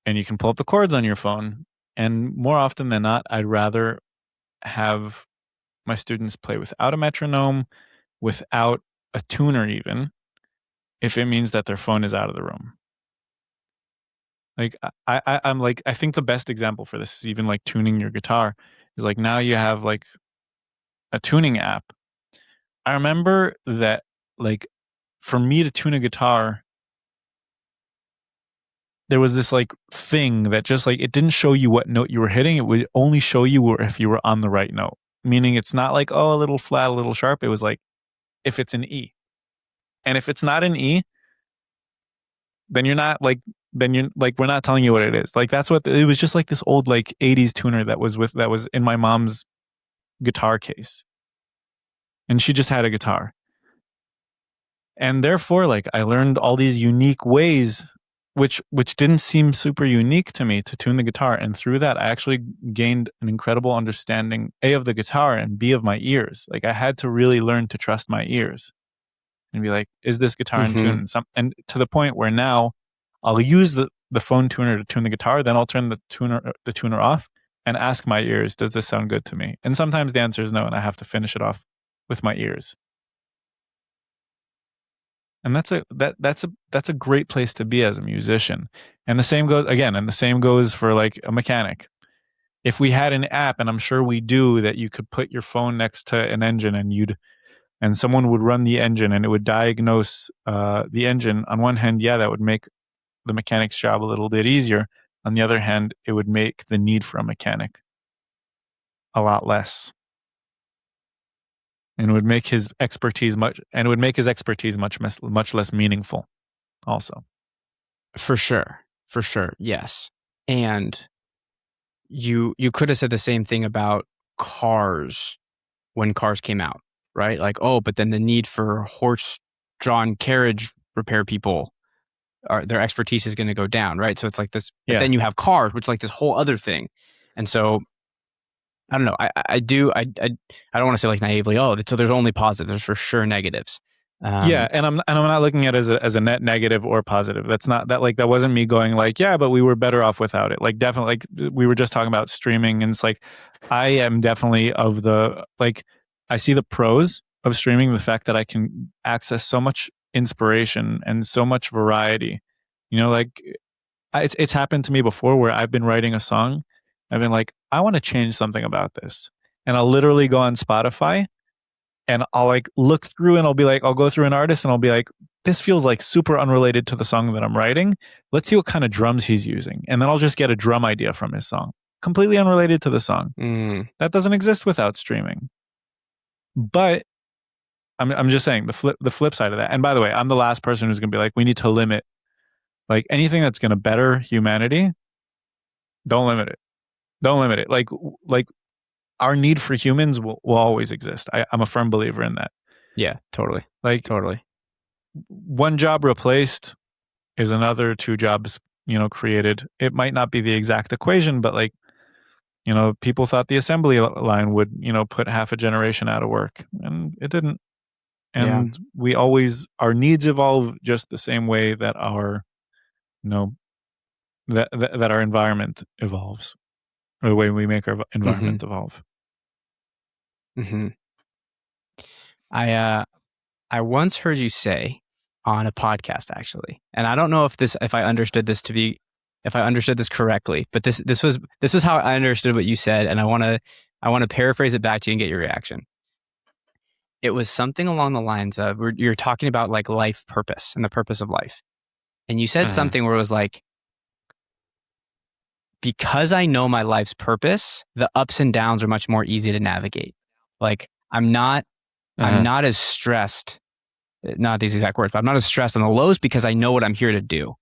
and you can pull up the chords on your phone. And more often than not, I'd rather have my students play without a metronome, without a tuner, even if it means that their phone is out of the room. Like I'm like, I think the best example for this is even like tuning your guitar. Is like now you have like a tuning app. I remember that, like, for me to tune a guitar, there was this like thing that just like it didn't show you what note you were hitting. It would only show you if you were on the right note. Meaning it's not like, oh, a little flat, a little sharp. It was like if it's an E. And if it's not an E, then you're not like, then you're like, we're not telling you what it is. Like that's what it was, just like this old like 80s tuner that was in my mom's guitar case. And she just had a guitar. And therefore, like, I learned all these unique ways, which didn't seem super unique to me, to tune the guitar. And through that, I actually gained an incredible understanding, A, of the guitar, and B, of my ears. Like I had to really learn to trust my ears and be like, is this guitar in tune? mm-hmm. And to the point where now I'll use the phone tuner to tune the guitar, then I'll turn the tuner off and ask my ears, does this sound good to me? And sometimes the answer is no, and I have to finish it off with my ears. And that's a great place to be as a musician. And the same goes for like a mechanic. If we had an app, and I'm sure we do, that you could put your phone next to an engine, and someone would run the engine and it would diagnose the engine. On one hand, yeah, that would make the mechanic's job a little bit easier. On the other hand, it would make the need for a mechanic a lot less, and it would make his expertise much less meaningful also. For sure, yes. And you could have said the same thing about cars when cars came out, right? Like, oh, but then the need for horse-drawn carriage repair people, their expertise is going to go down, right? So it's like this, but Yeah. then you have cars, which is like this whole other thing. And so I don't know. I don't want to say like naively, oh, so there's only positives. There's for sure negatives. Yeah, Um, and I'm not looking at it as a net negative or positive. That's not that, like, that wasn't me going like, yeah, but we were better off without it. Like definitely, like we were just talking about streaming, and it's like I am definitely of the, like, I see the pros, of streaming the fact that I can access so much inspiration and so much variety. You know, like it's happened to me before where I've been writing a song. I've been like, I want to change something about this. And I'll literally go on Spotify and I'll like look through and I'll be like, I'll go through an artist and I'll be like, this feels like super unrelated to the song that I'm writing. Let's see what kind of drums he's using. And then I'll just get a drum idea from his song, completely unrelated to the song. Mm. That doesn't exist without streaming. But I'm just saying the flip side of that. And by the way, I'm the last person who's going to be like, we need to limit like anything that's going to better humanity. Don't limit it. Don't limit it. Like our need for humans will always exist. I'm a firm believer in that. Yeah, totally. Like Totally. one job replaced is another two jobs, created. It might not be the exact equation, but like, people thought the assembly line would, put half a generation out of work, and it didn't. Yeah. And our needs evolve just the same way that our, you know, that our environment evolves, or the way we make our Mm-hmm. environment evolve. Mm-hmm. I once heard you say on a podcast, actually, and I don't know if I understood this correctly, but this was how I understood what you said, and I want to paraphrase it back to you and get your reaction. It was something along the lines of you're talking about like life purpose and the purpose of life, and you said Mhm. something where it was like, because I know my life's purpose, the ups and downs are much more easy to navigate. Like I'm Mhm. not as stressed, not these exact words, but I'm not as stressed on the lows because I know what I'm here to do.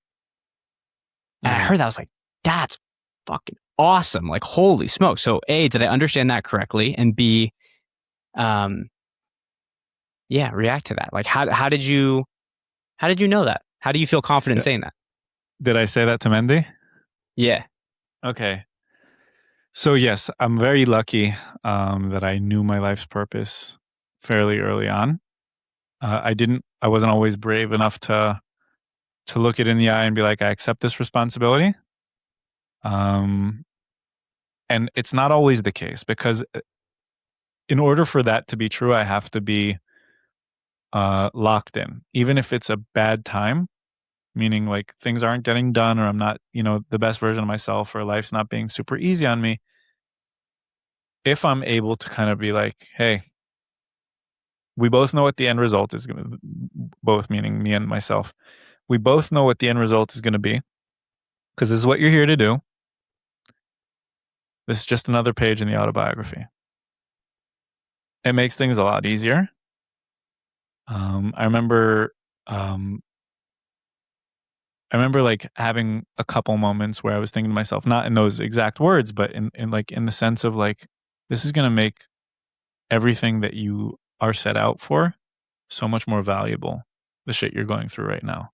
And I Mhm. heard that, I was like, that's fucking awesome. Like, holy smoke. So A, did I understand that correctly? And B, um, yeah, react to that. Like, how did you know that? How do you feel confident Yeah. saying that? Did I say that to Mendy? Yeah. Okay. So yes, I'm very lucky that I knew my life's purpose fairly early on. I wasn't always brave enough to look it in the eye and be like, I accept this responsibility. Um, and it's not always the case because in order for that to be true, I have to be locked in, even if it's a bad time, meaning like things aren't getting done or I'm not, the best version of myself or life's not being super easy on me. If I'm able to kind of be like, hey, we both know what the end result is going to, both meaning me and myself, we both know what the end result is going to be because this is what you're here to do. This is just another page in the autobiography. It makes things a lot easier. I remember, um, like having a couple moments where I was thinking to myself, not in those exact words, but in like in the sense of like, this is going to make everything that you are set out for so much more valuable. The shit you're going through right now,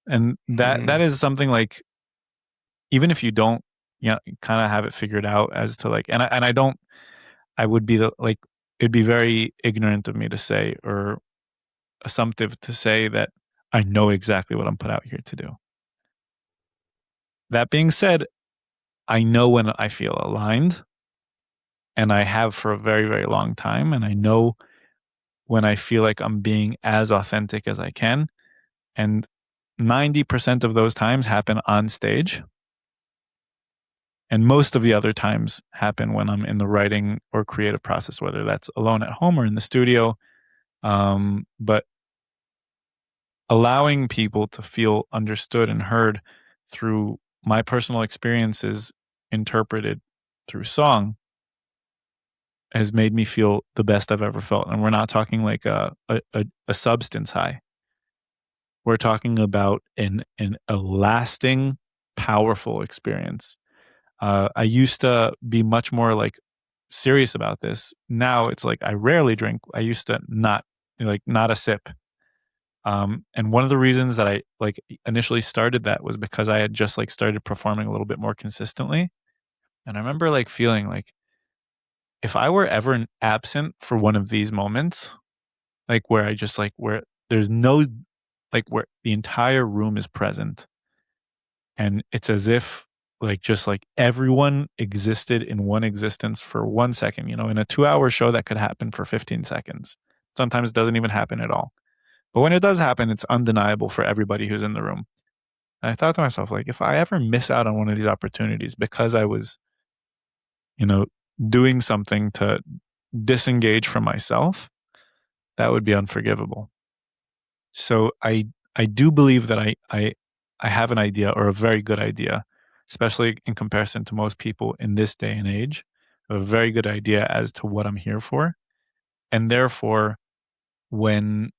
and that Mm, is something like, even if you don't, kind of have it figured out as to like, and I don't, I would be like, it'd be very ignorant of me to say or assumptive to say that I know exactly what I'm put out here to do. That being said, I know when I feel aligned, and I have for a very, very long time. And I know when I feel like I'm being as authentic as I can. And 90% of those times happen on stage. And most of the other times happen when I'm in the writing or creative process, whether that's alone at home or in the studio. But allowing people to feel understood and heard through my personal experiences interpreted through song has made me feel the best I've ever felt. And we're not talking like a substance high. We're talking about a lasting, powerful experience. I used to be much more like serious about this. Now it's like I rarely drink. I used to not, like, not a sip. And one of the reasons that I like initially started that was because I had just like started performing a little bit more consistently. And I remember like feeling like if I were ever absent for one of these moments, like where I just like where there's no, like where the entire room is present and it's as if like just like everyone existed in one existence for 1 second, in a 2 hour show that could happen for 15 seconds. Sometimes it doesn't even happen at all. But when it does happen, it's undeniable for everybody who's in the room. And I thought to myself, like, if I ever miss out on one of these opportunities because I was, you know, doing something to disengage from myself, that would be unforgivable. So I do believe that I have an idea, or a very good idea, especially in comparison to most people in this day and age, a very good idea as to what I'm here for. And therefore, when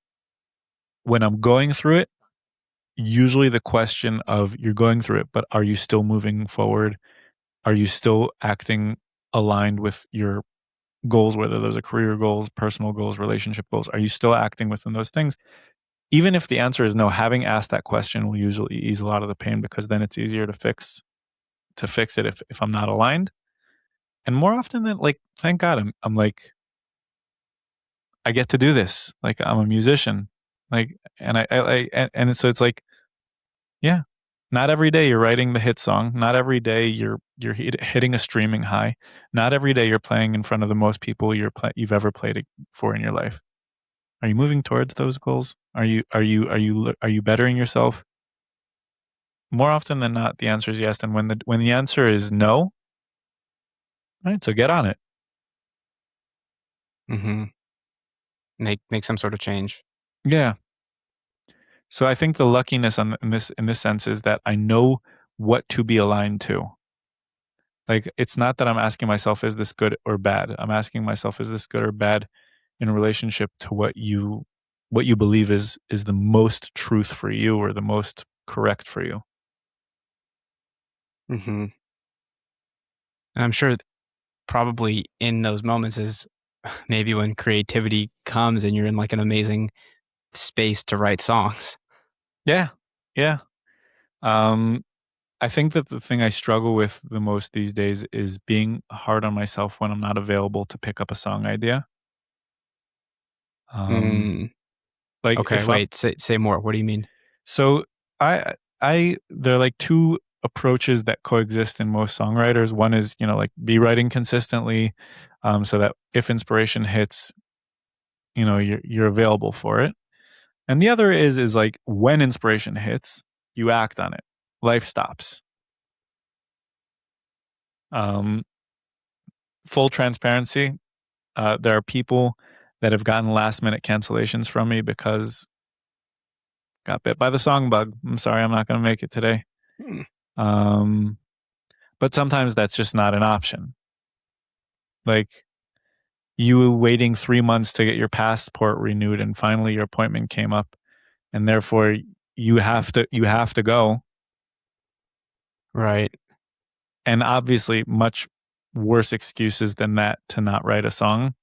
I'm going through it, usually the question of, you're going through it, but are you still moving forward? Are you still acting aligned with your goals, whether those are career goals, personal goals, relationship goals? Are you still acting within those things? Even if the answer is no, having asked that question will usually ease a lot of the pain, because then it's easier to fix it if I'm not aligned. And more often than, like, thank God, I'm like, I get to do this. Like, I'm a musician. Like, and and so it's like, yeah, not every day you're writing the hit song. Not every day you're hitting a streaming high. Not every day you're playing in front of the most people you've ever played for in your life. Are you moving towards those goals? Are you bettering yourself? More often than not, the answer is yes. And when the answer is no, right, so get on it. Mm-hmm. Make some sort of change. Yeah. So I think the luckiness in this sense is that I know what to be aligned to. Like, it's not that I'm asking myself, is this good or bad? I'm asking myself, is this good or bad in relationship to what you believe is the most truth for you, or the most correct for you. Mm-hmm. And I'm sure probably in those moments is maybe when creativity comes and you're in like an amazing space to write songs. Yeah. Yeah. Um I think that the thing I struggle with the most these days is being hard on myself when I'm not available to pick up a song idea. Um, Mm. like Okay, if I'm wait, say more. What do you mean? so I there are like two approaches that coexist in most songwriters. One is, like, be writing consistently, so that if inspiration hits, you're available for it. And the other is like, when inspiration hits, you act on it. Life stops. Um, Full transparency. There are people that have gotten last minute cancellations from me because got bit by the song bug. I'm sorry, I'm not going to make it today. Hmm. Um, but sometimes that's just not an option. Like, you waiting 3 months to get your passport renewed, and finally your appointment came up, and therefore you have to go. Right. And obviously, much worse excuses than that to not write a song.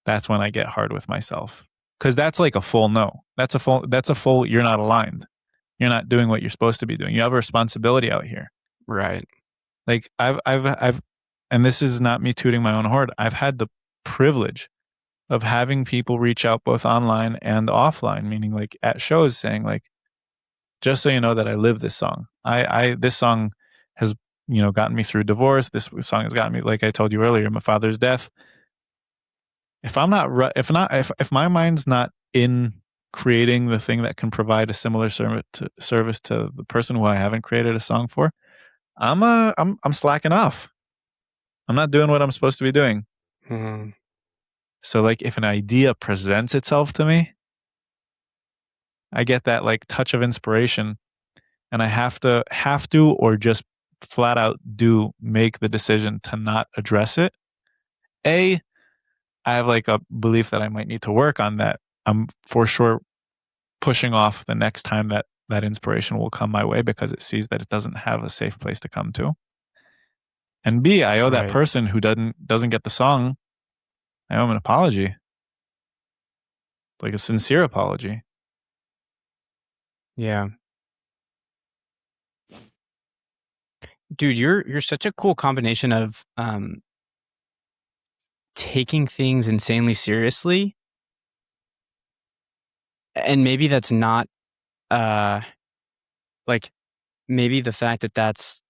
That's when I get hard with myself, because that's like a full no. That's a full. You're not aligned. You're not doing what you're supposed to be doing. You have a responsibility out here. Right. Like, and this is not me tooting my own horn. I've had the privilege of having people reach out both online and offline, meaning like at shows, saying like, just so you know that I live this song. This song has, gotten me through divorce. This song has gotten me, like I told you earlier, my father's death. If I'm not, if my mind's not in creating the thing that can provide a similar service to the person who I haven't created a song for, I'm slacking off. I'm not doing what I'm supposed to be doing. Hmm. So like, if an idea presents itself to me, I get that like touch of inspiration, and I have to or just flat out do make the decision to not address it. A, I have like a belief that I might need to work on that. I'm for sure pushing off the next time that inspiration will come my way, because it sees that it doesn't have a safe place to come to. And B, I owe that Right. person who doesn't get the song, I owe him an apology, like a sincere apology. Yeah. Dude, you're such a cool combination of taking things insanely seriously, and maybe that's not uh like maybe the fact that that's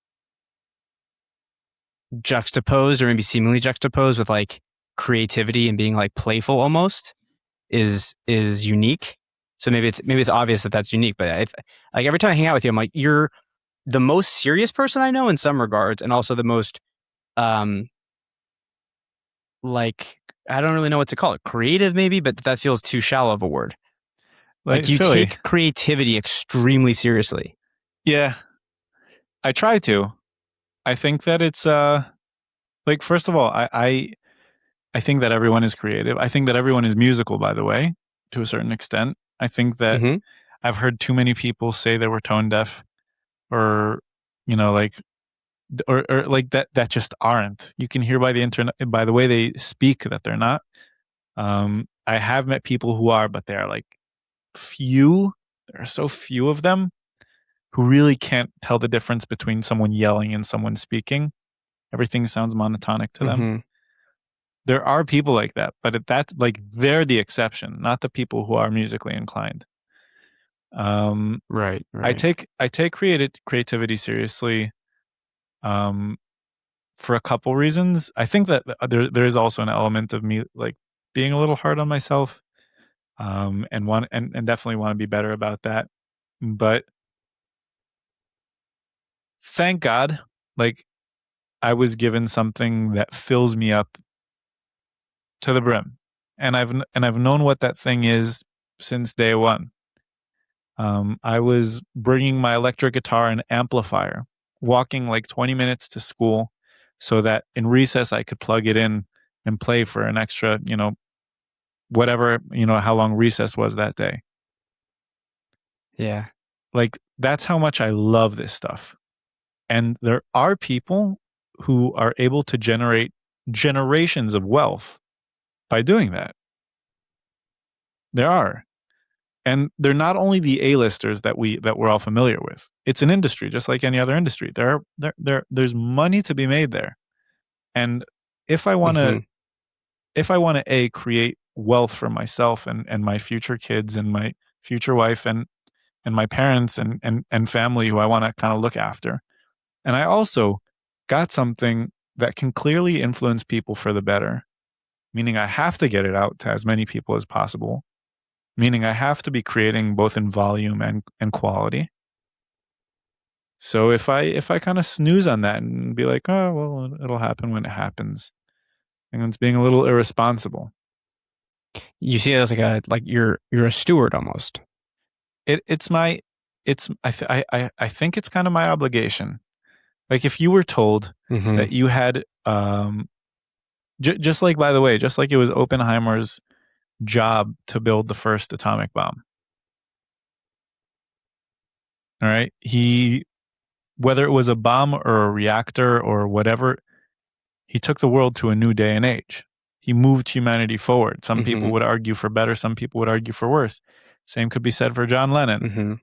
juxtaposed or maybe seemingly juxtaposed with like creativity and being like playful almost is unique. So maybe it's obvious that that's unique, but like every time I hang out with you, I'm like you're the most serious person I know in some regards, and also the most um like I don't really know what to call it, creative maybe, but that feels too shallow of a word. Like Like you silly. take creativity extremely seriously. Yeah, I try to. I think that it's like first of all, I think that everyone is creative. I think that everyone is musical, by the way, to a certain extent. I think that Mm-hmm. I've heard too many people say they were tone deaf or like or like that just aren't. You can hear by the internet by the way they speak that they're not. I have met people who are, but they are like few. There are so few of them who really can't tell the difference between someone yelling and someone speaking. Everything sounds monotonic to them. Mm-hmm. There are people like that, but that's like they're the exception, not the people who are musically inclined. Um, Right, I right. take creativity seriously um, for a couple reasons. I think that there is also an element of me like being a little hard on myself, and definitely want to be better about that. But thank God, like I was given something that fills me up to the brim, and I've known what that thing is since day one. I was bringing my electric guitar and amplifier, walking like 20 minutes to school, so that in recess I could plug it in and play for an extra, whatever, how long recess was that day. Yeah. Like that's how much I love this stuff. And there are people who are able to generate generations of wealth by doing that. There are. And they're not only the A-listers that we're all familiar with. It's an industry just like any other industry. There's money to be made there. And if I want to Mm-hmm. if I want to create wealth for myself and my future kids and my future wife and my parents and family who I want to kind of look after. And I also got something that can clearly influence people for the better, meaning I have to get it out to as many people as possible, meaning I have to be creating both in volume and quality. So if I kind of snooze on that and be like, oh well, it'll happen when it happens, and it's being a little irresponsible. You see it as like you're a steward almost. It's my it's I think it's kind of my obligation. Like if you were told Mm-hmm. that you had just like by the way, just like it was Oppenheimer's job to build the first atomic bomb. All right, he whether it was a bomb or a reactor or whatever, he took the world to a new day and age. He moved humanity forward. Some Mm-hmm. people would argue for better, some people would argue for worse. Same could be said for John Lennon.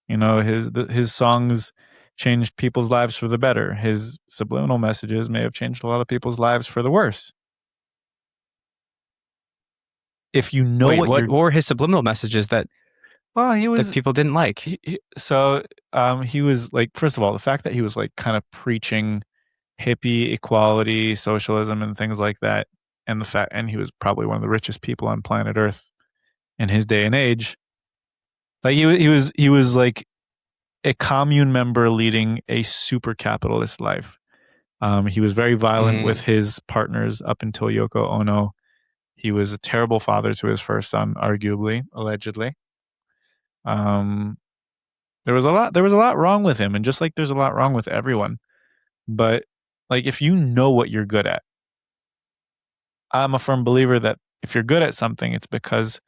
Mm-hmm. His songs changed people's lives for the better. His subliminal messages may have changed a lot of people's lives for the worse. If you know Wait, what what you're what were his subliminal messages well, that people didn't like? he was like first of all, the fact that he was like kind of preaching hippie equality, socialism and things like that and he was probably one of the richest people on planet Earth in his day and age. Like he was like a commune member leading a super capitalist life. He was very violent with Mm. his partners up until Yoko Ono. He was a terrible father to his first son, arguably, allegedly. Um, there was a lot wrong with him, and just like there's a lot wrong with everyone. But like if you know what you're good at, I'm a firm believer that if you're good at something, it's because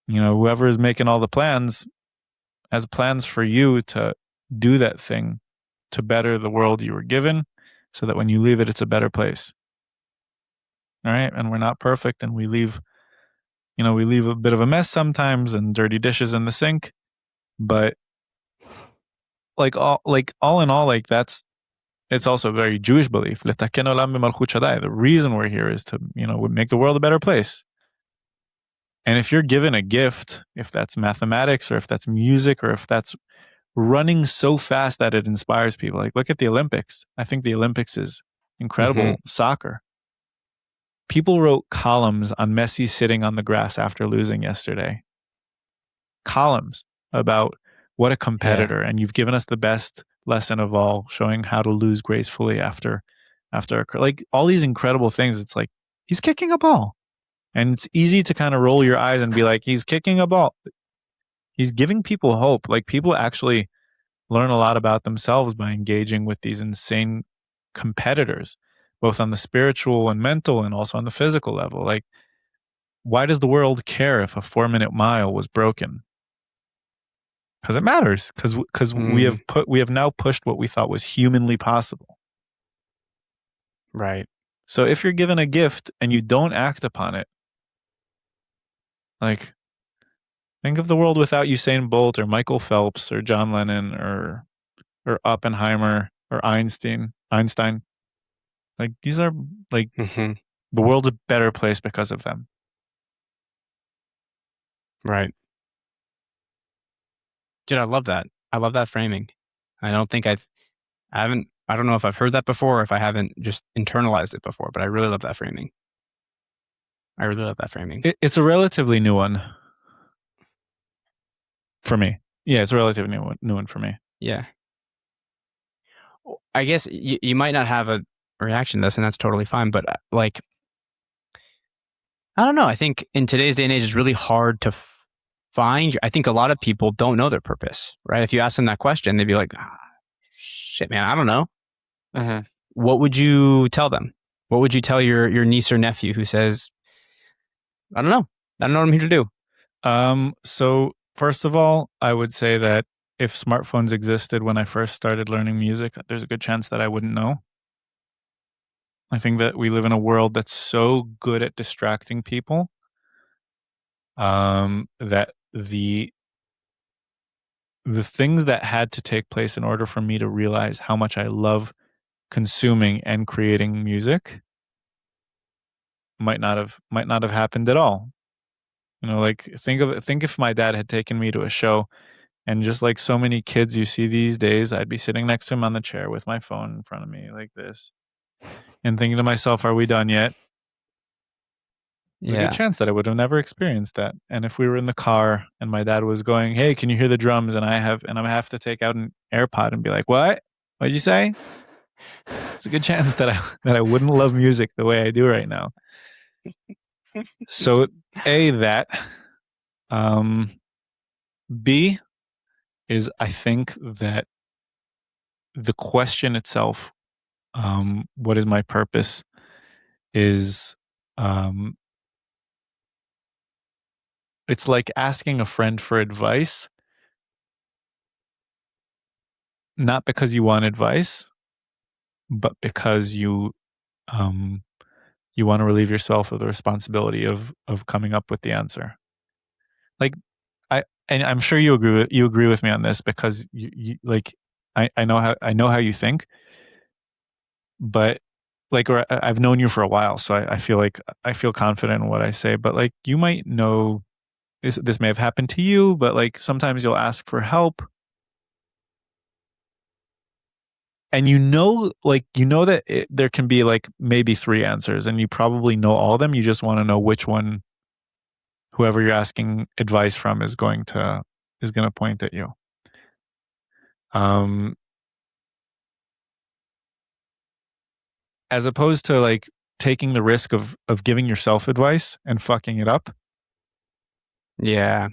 whoever is making all the plans has plans for you to do that thing to better the world you were given, so that when you leave it, it's a better place. All right, and we're not perfect, and we leave a bit of a mess sometimes and dirty dishes in the sink, but all in all, like that's it's also a very Jewish belief. The reason we're here is to make the world a better place. And if you're given a gift, if that's mathematics or if that's music or if that's running so fast that it inspires people, like look at the Olympics. I think the Olympics is Mm-hmm. incredible soccer. People wrote columns on Messi sitting on the grass after losing yesterday. Columns about what a Yeah. competitor, and you've given us the best lesson of all, showing how to lose gracefully after like all these incredible things. It's like he's kicking a ball, and it's easy to kind of roll your eyes and be like, he's kicking a ball. He's giving people hope. Like people actually learn a lot about themselves by engaging with these insane competitors, both on the spiritual and mental and also on the physical level. Like, why does the world care if a 4 minute mile was broken? Because it matters. Because Mm, we have now pushed what we thought was humanly possible. right. So if you're given a gift and you don't act upon it, like think of the world without Usain Bolt or Michael Phelps or John Lennon or Oppenheimer or Einstein. Like these are like Mm-hmm. the world's a better place because of them. Right. Dude, I love that. I love that framing. I don't think I haven't, I don't know if I've heard that before or if I haven't just internalized it before, but I really love that framing. I really love that framing. It's a relatively new one for me. Yeah, it's a relatively new one for me. Yeah. I guess you might not have a reaction to this, and that's totally fine. But like, I don't know. I think in today's day and age, it's really hard to find. I think a lot of people don't know their purpose, right? If you ask them that question, they'd be like, "Shit, man, I don't know." Mm-hmm. What would you tell them? What would you tell your niece or nephew who says, "I don't know. I don't know what I'm here to do." So first of all, I would say that if smartphones existed when I first started learning music, there's a good chance that I wouldn't know. I think that we live in a world that's so good at distracting people, that the things that had to take place in order for me to realize how much I love consuming and creating music might not have happened at all. You know, like think if my dad had taken me to a show, and just like so many kids you see these days, I'd be sitting next to him on the chair with my phone in front of me like this and thinking to myself, "Are we done yet?" There's a good Yeah. chance that I would have never experienced that. And if we were in the car and my dad was going, "Hey, can you hear the drums?" and I have to take out an AirPod and be like, "What? What'd you say?" There's a good chance that I wouldn't love music the way I do right now. So A, that. Um B is, I think that the question itself, what is my purpose, is um it's like asking a friend for advice, not because you want advice, but because um you want to relieve yourself of the responsibility of coming up with the answer. Like and I'm sure you agree with me on this because you like I know how you think, but like or I've known you for a while, so I feel like I feel confident in what I say. But like you might know this may have happened to you, but like sometimes you'll ask for help, and you know that there can be like maybe three answers, and you probably know all of them. You just want to know which one whoever you're asking advice from is going to point at you. Um, as opposed to like taking the risk of giving yourself advice and fucking it up. Yeah.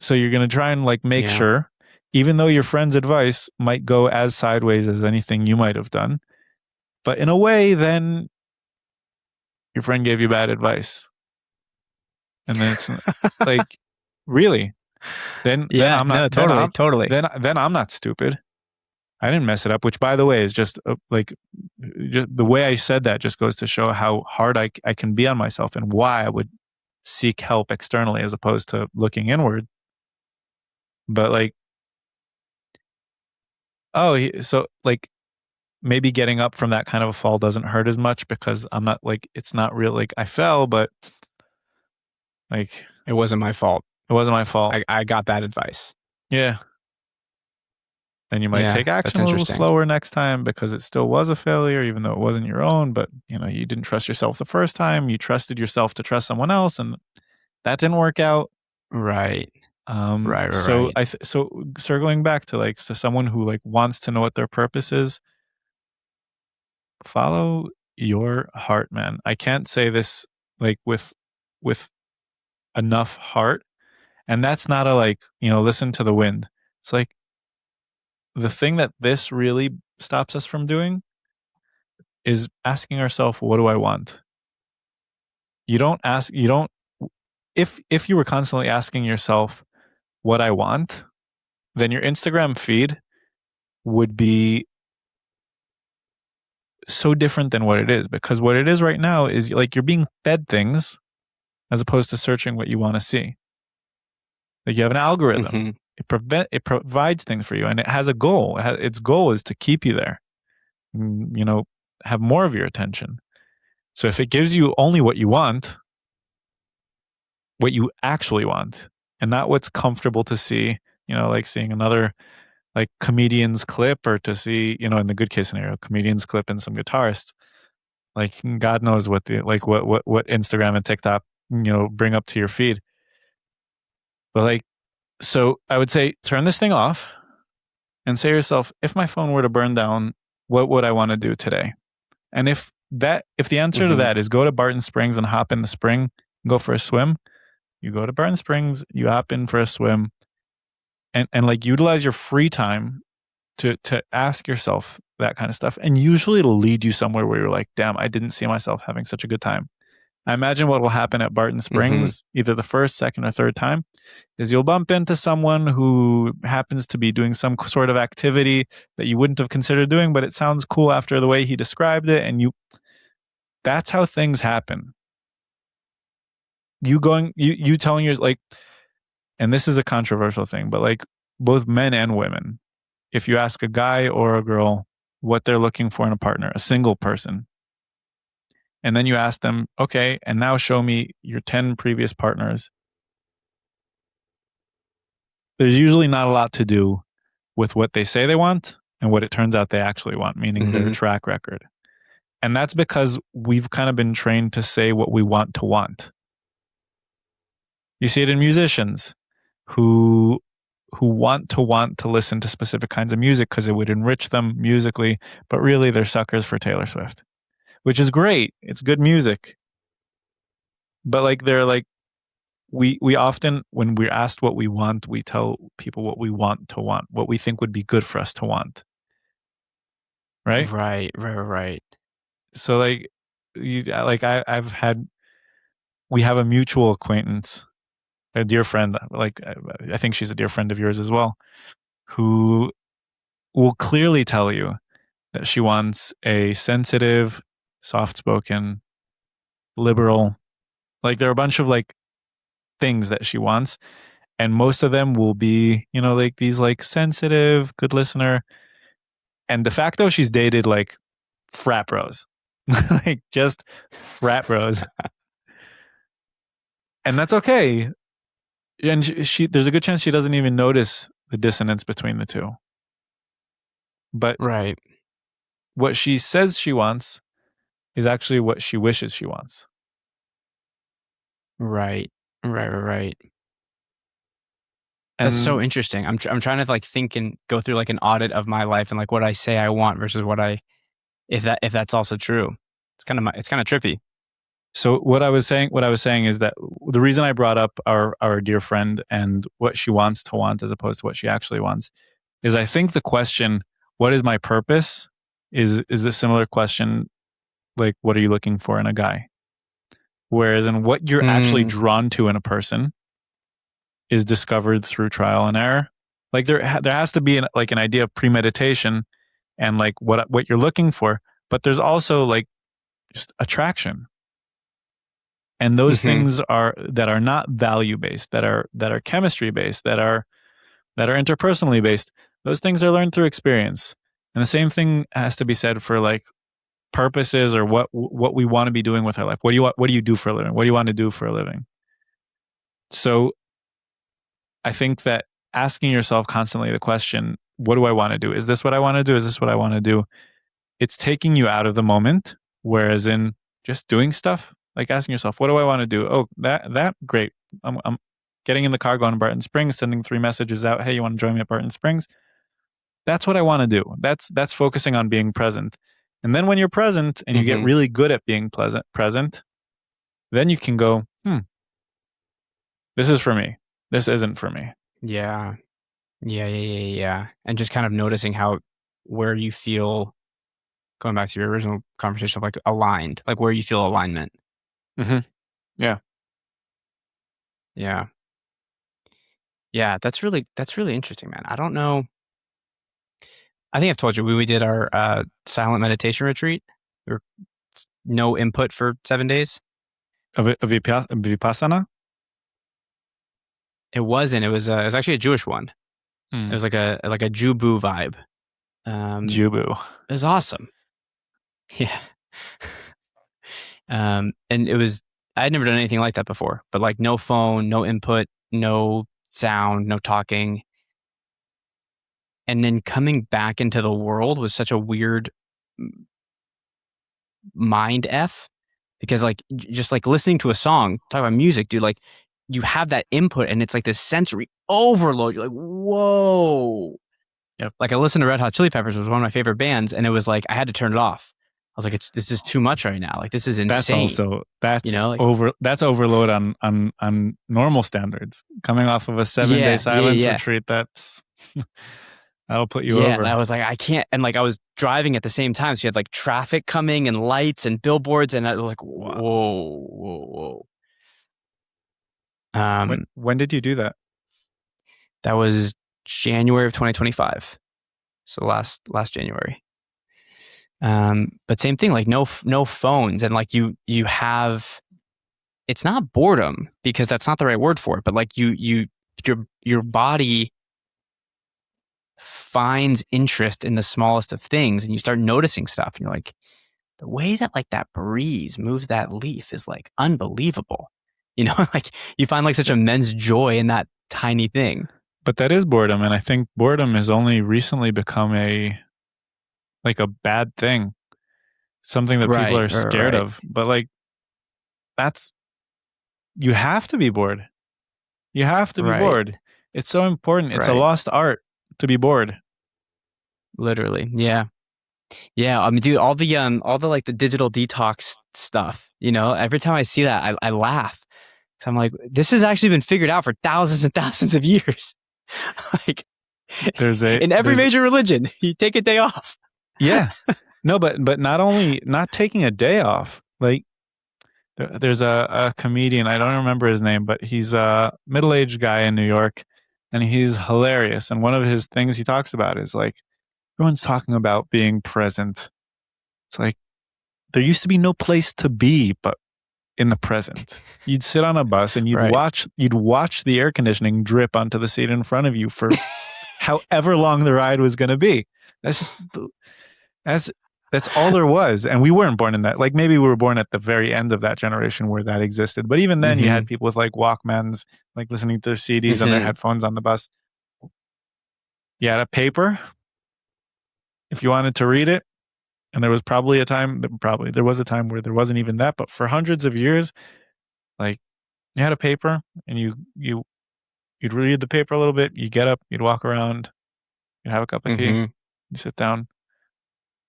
So you're going to try and like make Yeah. sure, even though your friend's advice might go as sideways as anything you might have done, but in a way, then your friend gave you bad advice, and then it's like, really, then Yeah. I'm not No, totally. Totally. then I'm not stupid. I didn't mess it up, which by the way is just like just the way I said that just goes to show how hard I can be on myself and why I would seek help externally as opposed to looking inward. But like, so like maybe getting up from that kind of a fall doesn't hurt as much because I'm not like, it's not real. Like I fell, but like It wasn't my fault. it wasn't my fault. I got bad advice. Yeah. And you might Yeah, take that's action a little interesting. slower next time because it still was a failure, even though it wasn't your own. But you didn't trust yourself the first time. You trusted yourself to trust someone else, and that didn't work out. Right. Right, right, So right. so circling back to someone who wants to know what their purpose is, follow your heart, man. I can't say this with enough heart, and that's not a listen to the wind. It's like the thing that this really stops us from doing is asking ourselves, what do I want? You don't if you were constantly asking yourself what I want, then your Instagram feed would be so different than what it is, because what it is right now is you're being fed things as opposed to searching what you want to see. Like you have an algorithm. Hmm. It provides things for you, and it has a goal. Its goal is to keep you there. You know, have more of your attention. So if it gives you only what you actually want, and not what's comfortable to see, like seeing another comedian's clip, or to see, in the good case scenario, comedian's clip and some guitarists. Like God knows what what Instagram and TikTok, bring up to your feed. But so I would say turn this thing off and say to yourself, if my phone were to burn down, what would I want to do today? And if the answer to Hmm. that is go to Barton Springs and hop in the spring and go for a swim, you go to Barton Springs, you hop in for a swim, and utilize your free time to ask yourself that kind of stuff. And usually it'll lead you somewhere where you're like, damn, I didn't see myself having such a good time. I imagine what will happen at Barton Hmm. Springs, either the first, second, or third time, is you'll bump into someone who happens to be doing some sort of activity that you wouldn't have considered doing, but it sounds cool after the way he described it. And that's how things happen. You telling your, and this is a controversial thing, but both men and women, if you ask a guy or a girl what they're looking for in a partner, a single person, and then you ask them, okay, and now show me your 10 previous partners, there's usually not a lot to do with what they say they want and what it turns out they actually want, meaning their Hmm. track record. And that's because we've kind of been trained to say what we want to want. You see it in musicians who want to listen to specific kinds of music because it would enrich them musically, but really they're suckers for Taylor Swift, which is great. It's good music. But they're we often, when we're asked what we want, we tell people what we want to want, what we think would be good for us to want, right? Right, right, right. So I've had we have a mutual acquaintance, a dear friend, I think she's a dear friend of yours as well, who will clearly tell you that she wants a sensitive, soft-spoken, liberal. There are a bunch of things that she wants, and most of them will be, these sensitive, good listener. And de facto, she's dated frat bros, just frat bros, and that's okay. And she there's a good chance she doesn't even notice the dissonance between the two. But Right, what she says she wants is actually what she wishes she wants. right, right, right, right. That's so And interesting. I'm trying to think and go through an audit of my life and what I say I want versus what I if that's also true. It's kind of trippy. so what I was saying is that the reason I brought up our dear friend and what she wants to want as opposed to what she actually wants is, I think the question, what is my purpose, is the similar question, what are you looking for in a guy? Whereas in what you're actually Mm, drawn to in a person is discovered through trial and error. There has to be an idea of premeditation and what you're looking for, but there's also just attraction. And those mhm, things that are not value based, that are chemistry based, that are interpersonally based. Those things are learned through experience. And the same thing has to be said for purposes, or what we want to be doing with our life. What do you do for a living? What do you want to do for a living? So I think that asking yourself constantly the question, what do I want to do? Is this what I want to do? Is this what I want to do? It's taking you out of the moment. Whereas in just doing stuff, like asking yourself, what do I want to do? Oh, that, great. I'm getting in the car, going to Barton Springs, sending 3 messages out. Hey, you want to join me at Barton Springs? That's what I want to do. That's focusing on being present. And then when you're present and you get Mm-hmm. really good at being present, then you can go, this is for me. This isn't for me. Yeah. Yeah. And just kind of noticing where you feel, going back to your original conversation of like aligned, like where you feel alignment. Mm-hmm. Yeah. Yeah. Yeah. That's really interesting, man. I don't know. I think I've told you we did our silent meditation retreat. There were no input for 7 days. Vipassana? It wasn't. It was actually a Jewish one. It Mm. was like a Jubu vibe. Um, Jubu. it was awesome. Yeah. And I had never done anything like that before, but like no phone, no input, no sound, no talking. And then coming back into the world was such a weird mind F, because like just like listening to a song, talk about music, dude, like you have that input and it's like this sensory overload. You're like, whoa. Yep. Like I listened to Red Hot Chili Peppers, was one of my favorite bands, and it was like I had to turn it off. I was like, this is too much right now. Like this is That's insane. also Like that's overload on normal standards. Coming off of a 7 day silence yeah. retreat, that's that'll put you Yeah, and I over. was like, I can't. And like I was driving at the same time, so you had like traffic coming and lights and billboards, and I was like, Wow. whoa. When Um, when did you do that? that was January of 2025, so last January. But same thing, like no phones, and like you have, it's not boredom because that's not the right word for it, but like your body finds interest in the smallest of things, and you start noticing stuff, and you're like, the way that like that breeze moves that leaf is like unbelievable. Like you find like such immense joy in that tiny thing. But that is boredom, and I think boredom has only recently become a bad thing, something that people Right, are right, scared right, of. But like that's you have to be bored. You have to be right, bored. It's so important. It's a right. lost art to be bored. Literally. Yeah. Yeah. I mean, dude, all the like the digital detox stuff, every time I see that, I laugh. So I'm like, this has actually been figured out for thousands and thousands of years. Like There's a in every there's major religion, you take a day off. Yeah. No, but not only not taking a day off. Like there's a comedian, I don't remember his name, but he's a middle-aged guy in New York, and he's hilarious. And one of his things he talks about is like everyone's talking about being present. It's like there used to be no place to be but in the present. You'd sit on a bus and Right. you'd watch the air conditioning drip onto the seat in front of you for however long the ride was going to be. That's just That's that's all there was, and we weren't born in that. Like maybe we were born at the very end of that generation where that existed. But even then, you Mm-hmm. had people with like Walkmans, like listening to CDs on their Mm-hmm. headphones on the bus. You had a paper if you wanted to read it, and there was probably there was a time where there wasn't even that. But for hundreds of years, like you had a paper, and you'd read the paper a little bit. You get up, you'd walk around, you'd have a cup of tea, Mm-hmm. you sit down.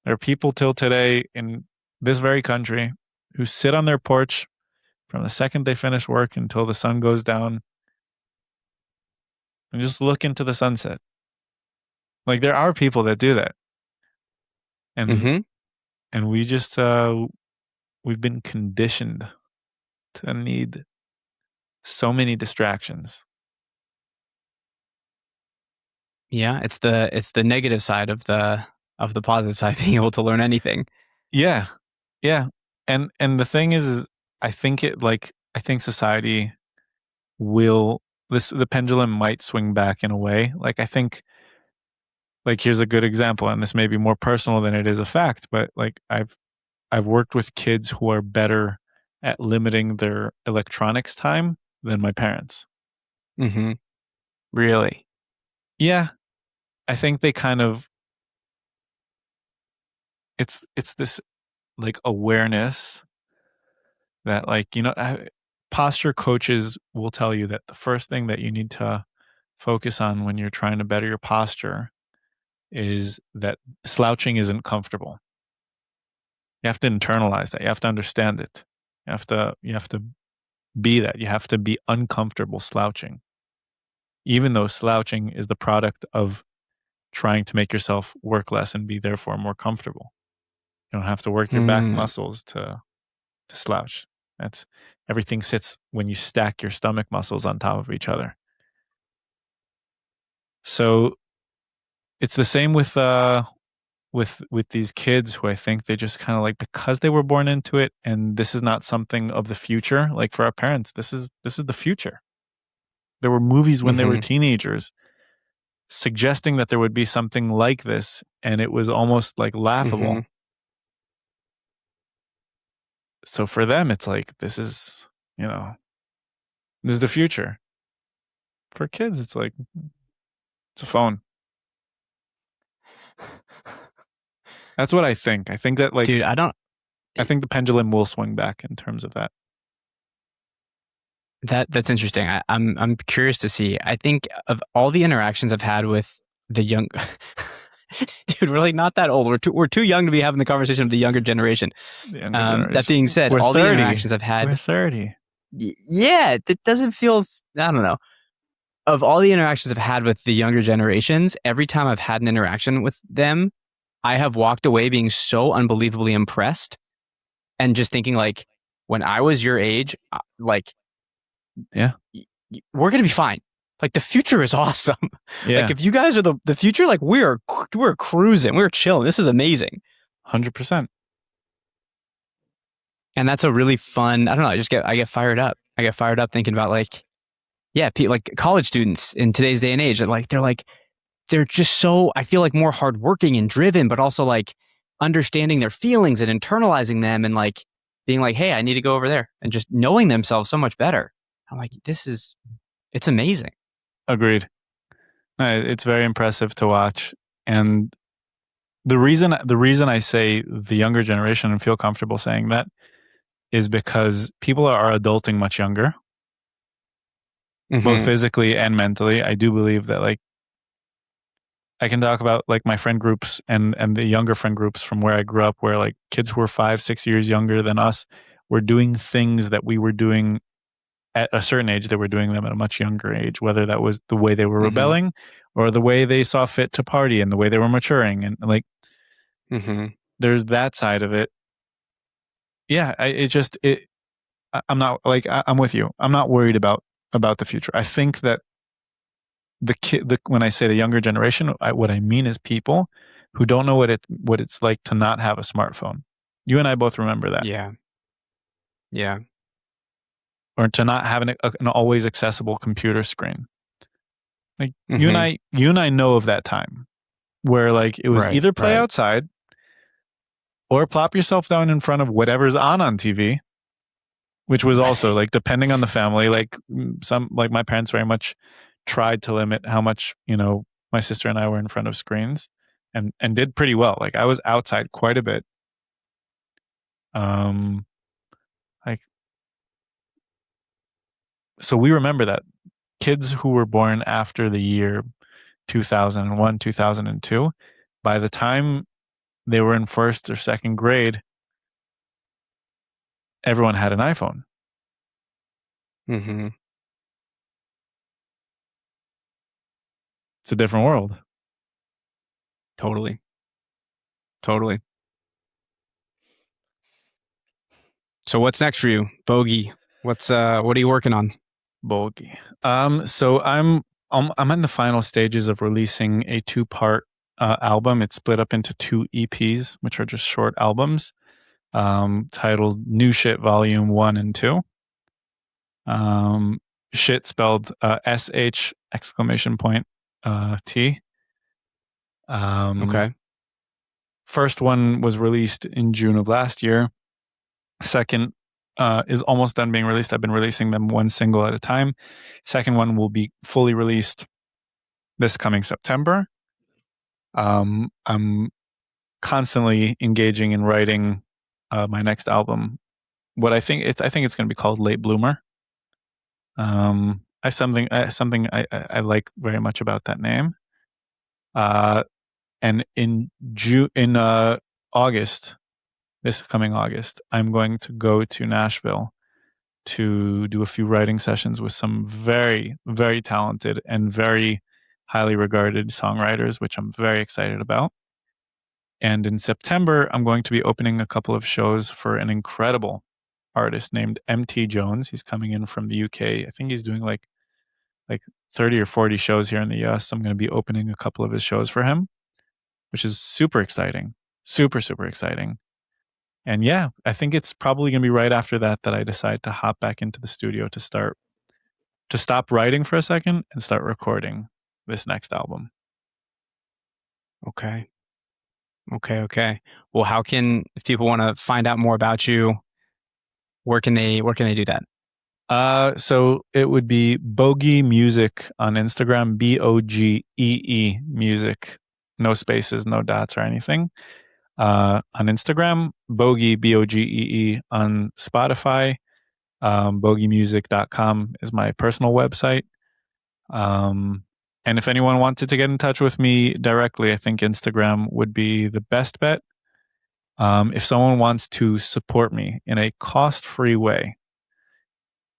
There are people till today in this very country who sit on their porch from the second they finish work until the sun goes down and just look into the sunset. Like there are people that do that. And Mm-hmm. and we've been conditioned to need so many distractions. Yeah. It's the negative side of the positive side, being able to learn anything. Yeah. Yeah. And the thing is I think society will the pendulum might swing back in a way. Like I think like here's a good example, and this may be more personal than it is a fact, but like I've worked with kids who are better at limiting their electronics time than my parents. Mm-hmm. Really. Yeah. I think they kind of it's this like awareness that like posture coaches will tell you that the first thing that you need to focus on when you're trying to better your posture is that slouching isn't comfortable. You have to internalize that. You have to understand it. You have to be that. You have to be uncomfortable slouching. Even though slouching is the product of trying to make yourself work less and be therefore more comfortable. You don't have to work your back Hmm. muscles to slouch. That's everything sits when you stack your stomach muscles on top of each other. So it's the same with these kids who I think they just kind of like because they were born into it and this is not something of the future. Like for our parents, this is the future. There were movies when they were Hmm. teenagers suggesting that there would be something like this and it was almost like Hmm. laughable. So for them it's like you know, this is the future. For kids it's like it's a phone. That's what I think. I think that like Dude, I don't. I think the pendulum will swing back in terms of that. That's interesting. I'm curious to see. I think of all the interactions I've had with the young, dude, we're like not that old. We're too young to be having the conversation of the younger generation. The younger That being generation. said, We're all the 30. interactions I've We're had, 30. yeah, it doesn't feel. I don't know. Of all the interactions I've had with the younger generations, every time I've had an interaction with them, I have walked away being so unbelievably impressed and just thinking like, when I was your age, like Yeah. we're gonna be fine. Like the future is awesome. Like Yeah. if you guys are the future, like we're cruising, we're chilling. This is amazing, 100%. and that's a really fun. I don't know. I get fired up. I get fired up thinking about like yeah, like college students in today's day and age. They're just so I feel like more hardworking and driven, but also like understanding their feelings and internalizing them and like being like, hey, I need to go over there and just knowing themselves so much better. I'm like, it's amazing. Agreed. It's very impressive to watch. And the reason I say the younger generation and feel comfortable saying that is because people are adulting much younger, both Mm-hmm. physically and mentally. I do believe that like I can talk about like my friend groups and the younger friend groups from where I grew up, where like kids who were 5, 6 years younger than us were doing things that we were doing at a certain age. They were doing them at a much younger age, whether that was the way they were Mm-hmm. rebelling or the way they saw fit to party and the way they were maturing. And like, Mm-hmm. there's that side of it. Yeah, I'm not like I'm with you. I'm not worried about the future. I think that when I say the younger generation, what I mean is people who don't know what it's like to not have a smartphone. You and I both remember that, Yeah. Yeah. or to not have an always accessible computer screen. Like Mm-hmm. you and I know of that time where like it was Right. either play Right. outside or plop yourself down in front of whatever's on TV, which was also like depending on the family. Like some like my parents very much tried to limit how much my sister and I were in front of screens, and did pretty well. Like I was outside quite a bit. Um, like so we remember that kids who were born after the year 2001, 2002, by the time they were in first or second grade, everyone had an iPhone. Mm-hmm. It's a different world. Totally. Totally. So what's next for you, Bogey? What are you working on? Bulgy. So I'm in the final stages of releasing a two-part album. It's split up into two EPs, which are just short albums, titled New Shit Volume 1 and 2. Um, shit spelled SH exclamation point T. Um, Okay. First one was released in June of last year. Second is almost done being released. I've been releasing them one single at a time. Second one will be fully released this coming September. I'm constantly engaging in writing my next album. I think it's going to be called Late Bloomer. Something I like very much about that name. Uh, and in August, this coming August, I'm going to go to Nashville to do a few writing sessions with some very, very talented and very highly regarded songwriters, which I'm very excited about. And in September, I'm going to be opening a couple of shows for an incredible artist named MT Jones. He's coming in from the UK. I think he's doing like 30 or 40 shows here in the US. So I'm going to be opening a couple of his shows for him, which is super exciting. Super, super exciting. And yeah, I think it's probably going to be right after that that I decide to hop back into the studio to stop writing for a second and start recording this next album. Okay. Okay. Well, how can, if people want to find out more about you, where can they do that? So it would be Bogee Music on Instagram, Bogee music, no spaces, no dots or anything. On Instagram, Bogee Bogee on Spotify. Bogeemusic.com is my personal website. And if anyone wanted to get in touch with me directly, I think Instagram would be the best bet. If someone wants to support me in a cost-free way,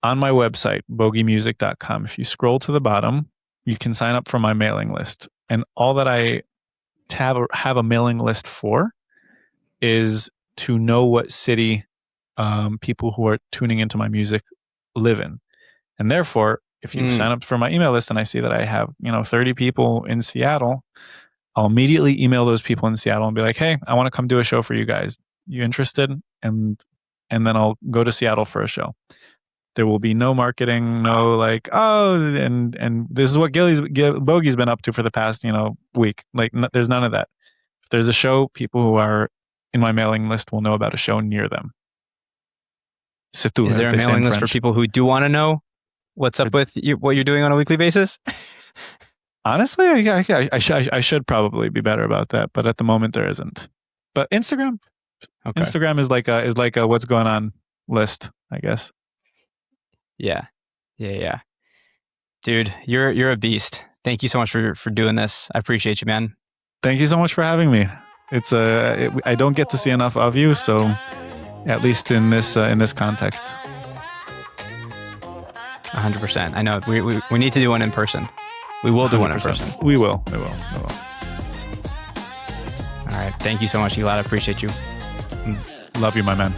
on my website, bogeemusic.com, if you scroll to the bottom, you can sign up for my mailing list. And all that I have a mailing list for is to know what city people who are tuning into my music live in. And therefore, if you sign up for my email list and I see that I have, 30 people in Seattle, I'll immediately email those people in Seattle and be like, hey, I want to come do a show for you guys. You interested? And then I'll go to Seattle for a show. There will be no marketing, no like, and this is what Bogee's been up to for the past, week. Like, there's none of that. If there's a show, people who are in my mailing list will know about a show near them. C'est tout, Is as there a they say in mailing list for French. people who do want to know what's up with what you're doing on a weekly basis? Honestly, I should probably be better about that, but at the moment there isn't. But Instagram is like a what's going on list, I guess. Yeah. Dude, you're a beast. Thank you so much for doing this. I appreciate you, man. Thank you so much for having me. I don't get to see enough of you, so at least in this context. 100%. I know we need to do one in person. We will do one in person. We will. All right. Thank you so much, Gilad. I appreciate you. Love you, my man.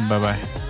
Bye-bye.